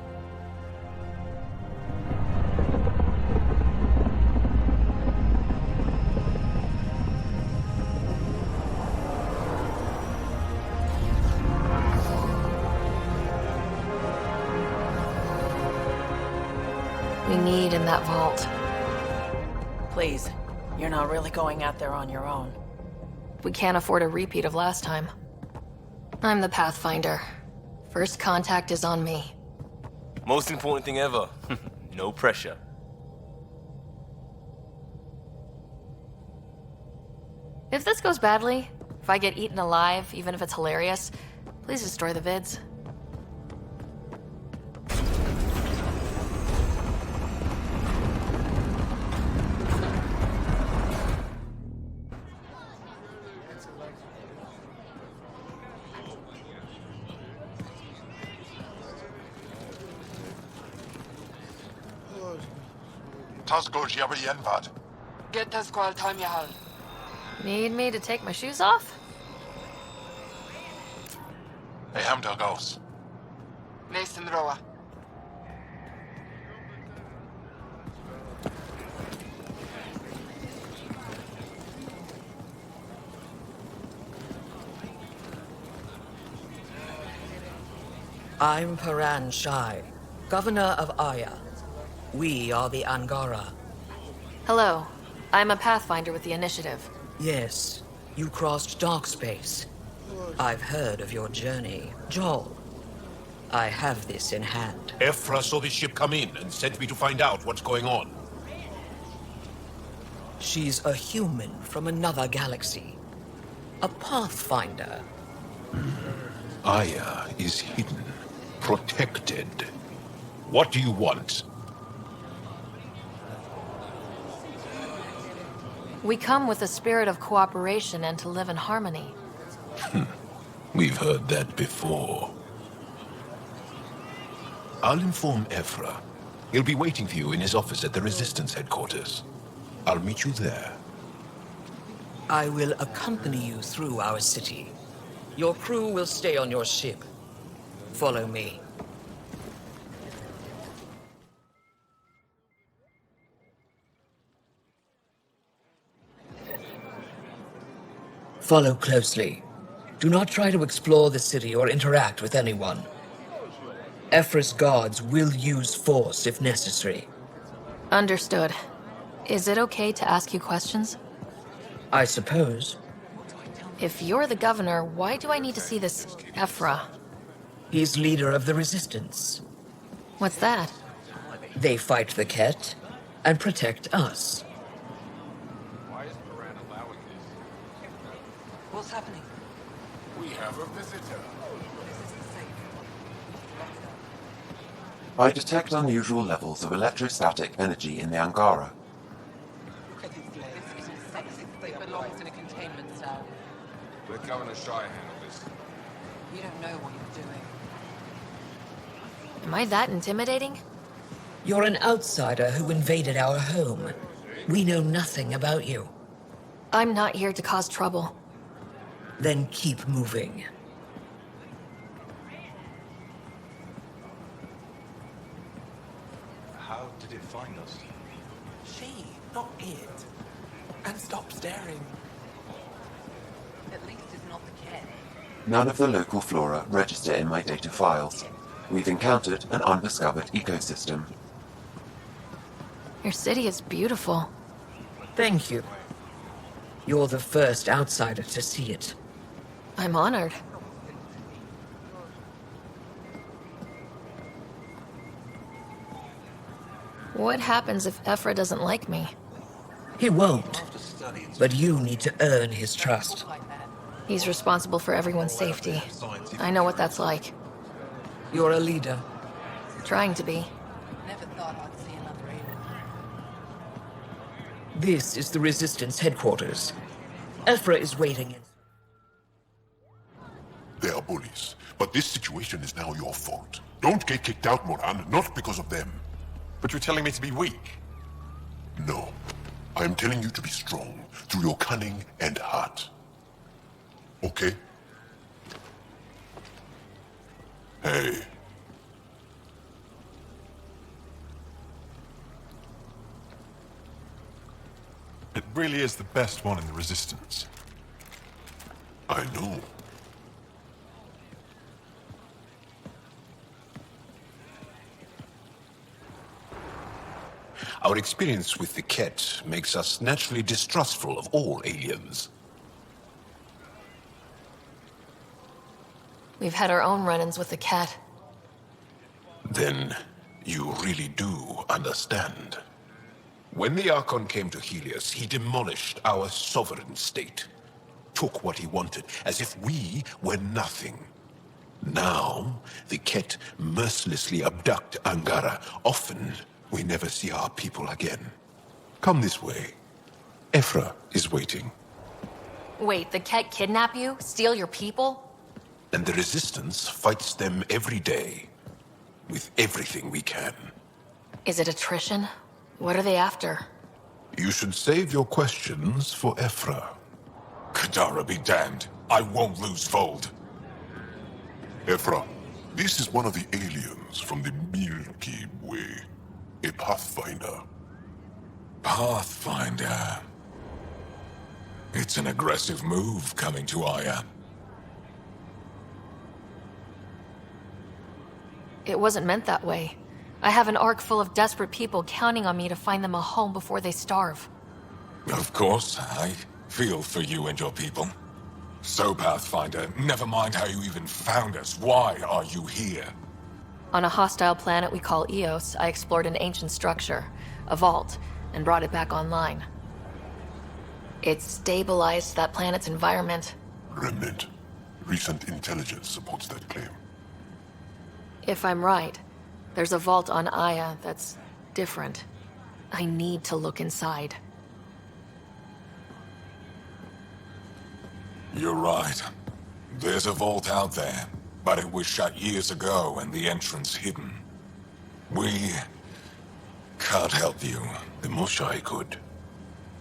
We need in that vault. Please, you're not really going out there on your own. We can't afford a repeat of last time. I'm the Pathfinder. First contact is on me. Most important thing ever. No pressure. If this goes badly, if I get eaten alive, even if it's hilarious, please destroy the vids. Get the squall time you have. Need me to take my shoes off? Hey, Hamdel goes. Mason Roa. I'm Paran Shai, Governor of Aya. We are the Angara. Hello. I'm a Pathfinder with the Initiative. Yes, you crossed dark space. I've heard of your journey, Joel. I have this in hand. Ephra saw this ship come in and sent me to find out what's going on. She's a human from another galaxy. A Pathfinder. Aya is hidden, protected. What do you want? We come with a spirit of cooperation and to live in harmony. We've heard that before. I'll inform Ephra. He'll be waiting for you in his office at the Resistance headquarters. I'll meet you there. I will accompany you through our city. Your crew will stay on your ship. Follow me. Follow closely. Do not try to explore the city or interact with anyone. Ephra's guards will use force if necessary. Understood. Is it okay to ask you questions? I suppose. If you're the governor, why do I need to see this Ephra? He's leader of the Resistance. What's that? They fight the Ket and protect us. What's happening? We have a visitor. I detect unusual levels of electrostatic energy in the Angara. They belongs in a containment cell. Let Governor Shire handle this. You don't know what you're doing. Am I that intimidating? You're an outsider who invaded our home. We know nothing about you. I'm not here to cause trouble. Then keep moving. How did it find us? She, not it. And stop staring. At least it's not the kid. None of the local flora register in my data files. We've encountered an undiscovered ecosystem. Your city is beautiful. Thank you. You're the first outsider to see it. I'm honored. What happens if Ephra doesn't like me? He won't. But you need to earn his trust. He's responsible for everyone's safety. I know what that's like. You're a leader. Trying to be. Never thought I'd see another Aiden. This is the Resistance headquarters. Ephra is waiting in... They are bullies, but this situation is now your fault. Don't get kicked out, Moran, not because of them. But you're telling me to be weak. No. I'm telling you to be strong, through your cunning and heart. Okay? Hey. It really is the best one in the Resistance. I know. Our experience with the Ket makes us naturally distrustful of all aliens. We've had our own run-ins with the cat. Then you really do understand. When the Archon came to Helios, he demolished our sovereign state. Took what he wanted, as if we were nothing. Now, the Ket mercilessly abduct Angara. Often, we never see our people again. Come this way. Ephra is waiting. Wait, the cat kidnap you? Steal your people? And the Resistance fights them every day. With everything we can. Is it attrition? What are they after? You should save your questions for Ephra. Kadara be damned. I won't lose Vold. Ephra, this is one of the aliens from the Milky Way. A Pathfinder. Pathfinder. It's an aggressive move coming to Aya. It wasn't meant that way. I have an ark full of desperate people counting on me to find them a home before they starve. Of course, I feel for you and your people. So, Pathfinder, never mind how you even found us. Why are you here? On a hostile planet we call Eos, I explored an ancient structure, a vault, and brought it back online. It stabilized that planet's environment. Remnant. Recent intelligence supports that claim. If I'm right, there's a vault on Aya that's different. I need to look inside. You're right. There's a vault out there, but it was shut years ago and the entrance hidden. We can't help you. The Moshai could.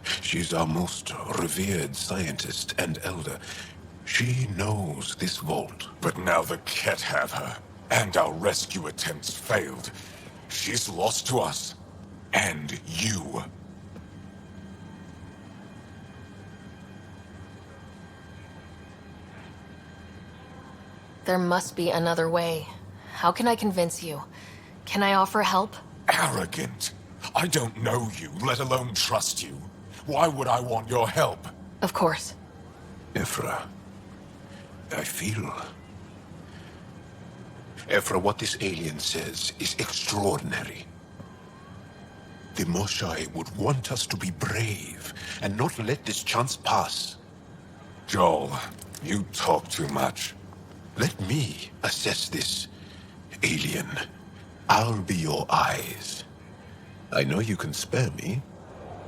She's our most revered scientist and elder. She knows this vault. But now the Ket have her, and our rescue attempts failed. She's lost to us, and you. There must be another way. How can I convince you? Can I offer help? Arrogant. I don't know you, let alone trust you. Why would I want your help? Of course. Ephra, I feel... Ephra, what this alien says is extraordinary. The Moshai would want us to be brave and not let this chance pass. Joel, you talk too much. Let me assess this, alien. I'll be your eyes. I know you can spare me.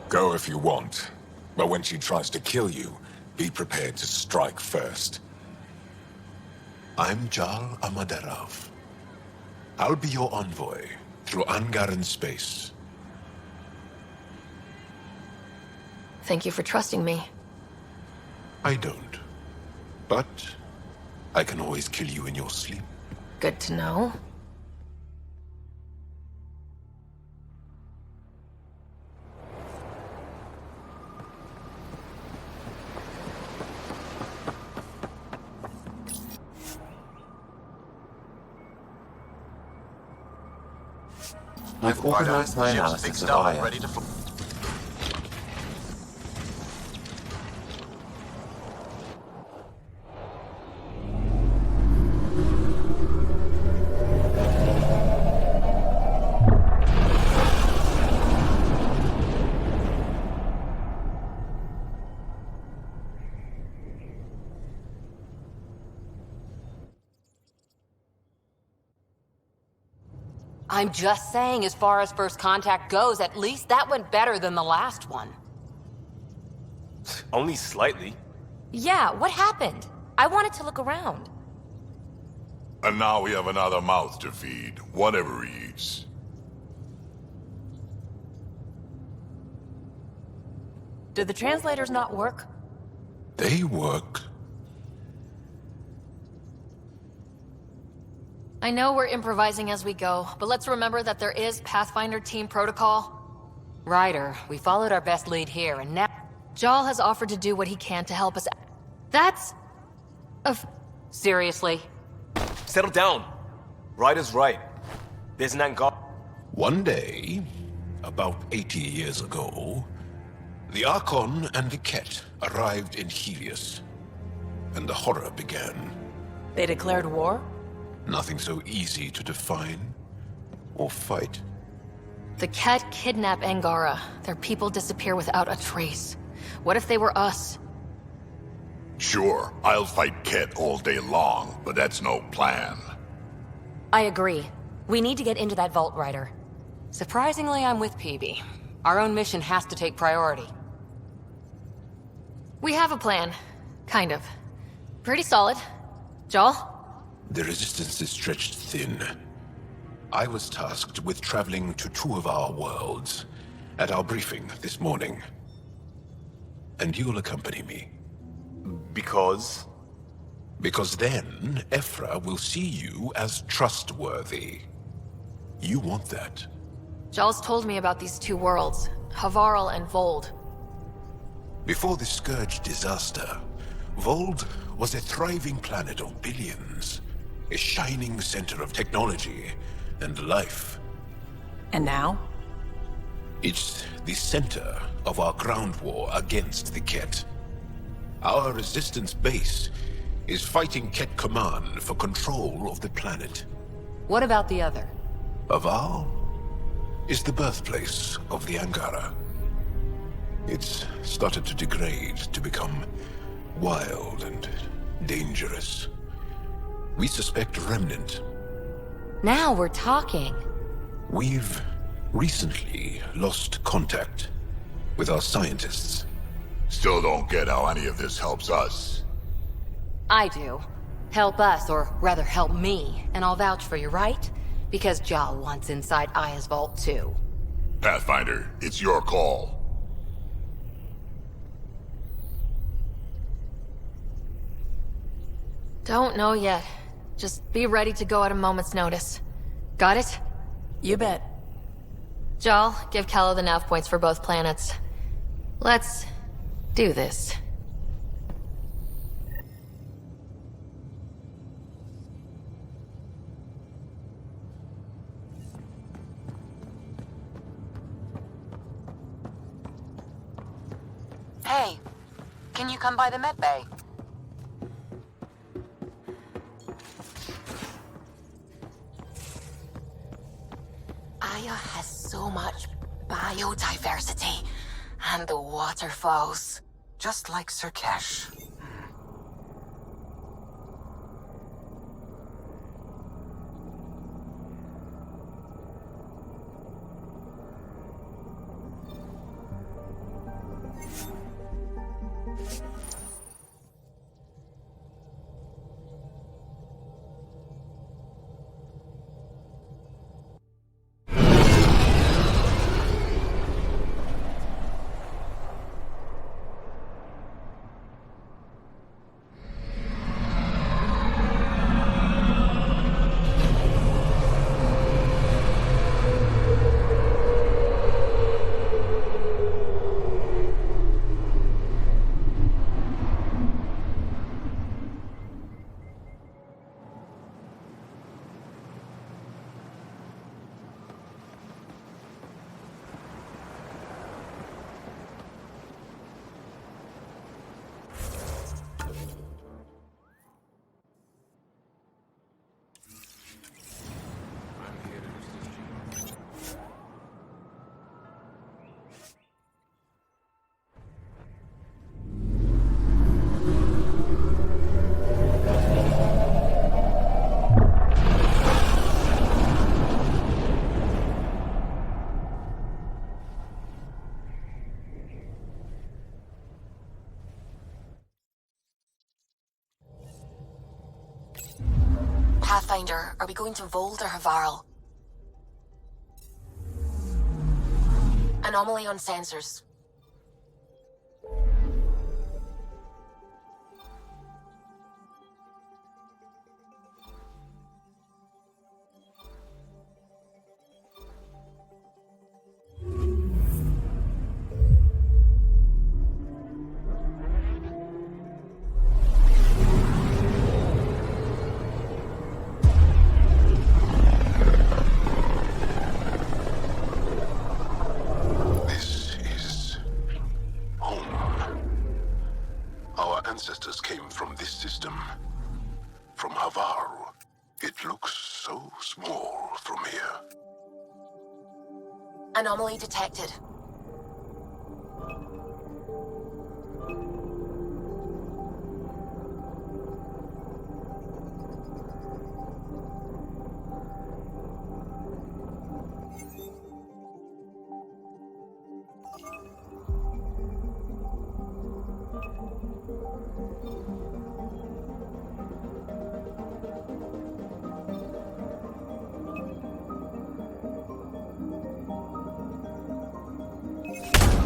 Go if you want. But when she tries to kill you, be prepared to strike first. I'm Jal Amaderov. I'll be your envoy through Angaran space. Thank you for trusting me. I don't. But I can always kill you in your sleep. Good to know. I've organized my analysis of Aya. Ready to fly. I'm just saying, as far as first contact goes, at least that went better than the last one. Only slightly. Yeah, what happened? I wanted to look around. And now we have another mouth to feed, whatever he eats. Did the translators not work? They work. I know we're improvising as we go, but let's remember that there is Pathfinder team protocol. Ryder, we followed our best lead here, and now... Jal has offered to do what he can to help us. That's... Seriously? Settle down. Ryder's right. There's an Angar... One day, about 80 years ago, the Archon and the Ket arrived in Helios, and the horror began. They declared war? Nothing so easy to define or fight. The Ket kidnap Angara. Their people disappear without a trace. What if they were us? Sure, I'll fight Ket all day long, but that's no plan. I agree. We need to get into that vault, Ryder. Surprisingly, I'm with PB. Our own mission has to take priority. We have a plan. Kind of. Pretty solid. Jal? The resistance is stretched thin. I was tasked with traveling to two of our worlds at our briefing this morning. And you'll accompany me. Because? Because then, Ephra will see you as trustworthy. You want that. Jal's told me about these two worlds, Havarl and Vold. Before the Scourge disaster, Vold was a thriving planet of billions. A shining center of technology and life. And now? It's the center of our ground war against the Ket. Our resistance base is fighting Ket Command for control of the planet. What about the other? Havarl is the birthplace of the Angara. It's started to degrade, to become wild and dangerous. We suspect Remnant. Now we're talking. We've recently lost contact with our scientists. Still don't get how any of this helps us. I do. Help us, or rather help me, and I'll vouch for you, right? Because Jal wants inside Aya's vault too. Pathfinder, it's your call. Don't know yet. Just be ready to go at a moment's notice. Got it? You bet. Jal, give Callow the nav points for both planets. Let's do this. Hey, can you come by the med bay? Aya has so much biodiversity, and the waterfalls. Just like Surkesh. Pathfinder, are we going to Vold or Havarl? Anomaly on sensors. from this system. From Havaru, it looks so small from here. Anomaly detected.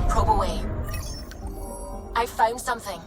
Probe away. I found something.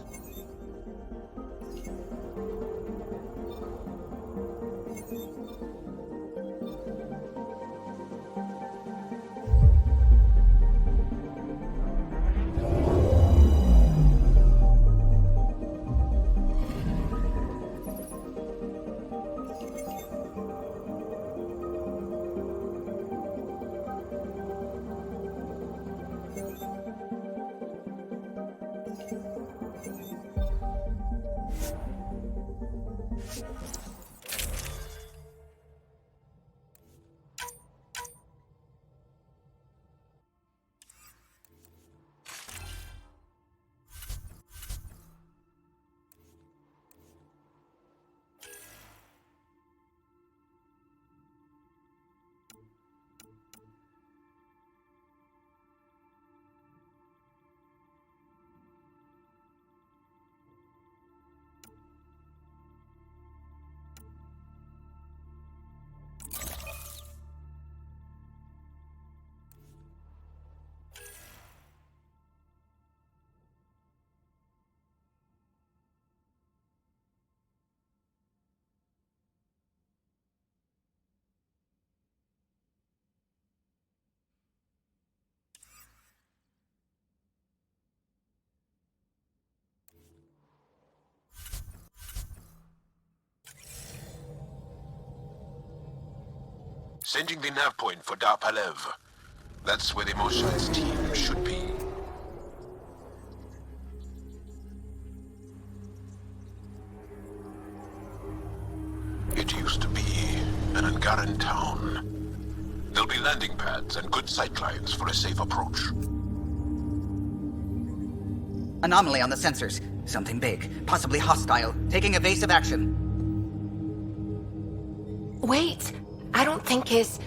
Sending the nav point for Dar Palev. That's where the Mosha's team should be. It used to be an Angaran town. There'll be landing pads and good sight lines for a safe approach. Anomaly on the sensors. Something big, possibly hostile, taking evasive action. Wait, I don't think his...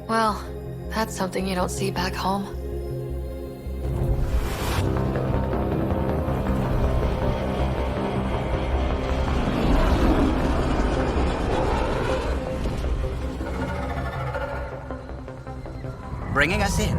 Well, that's something you don't see back home. Bringing us in.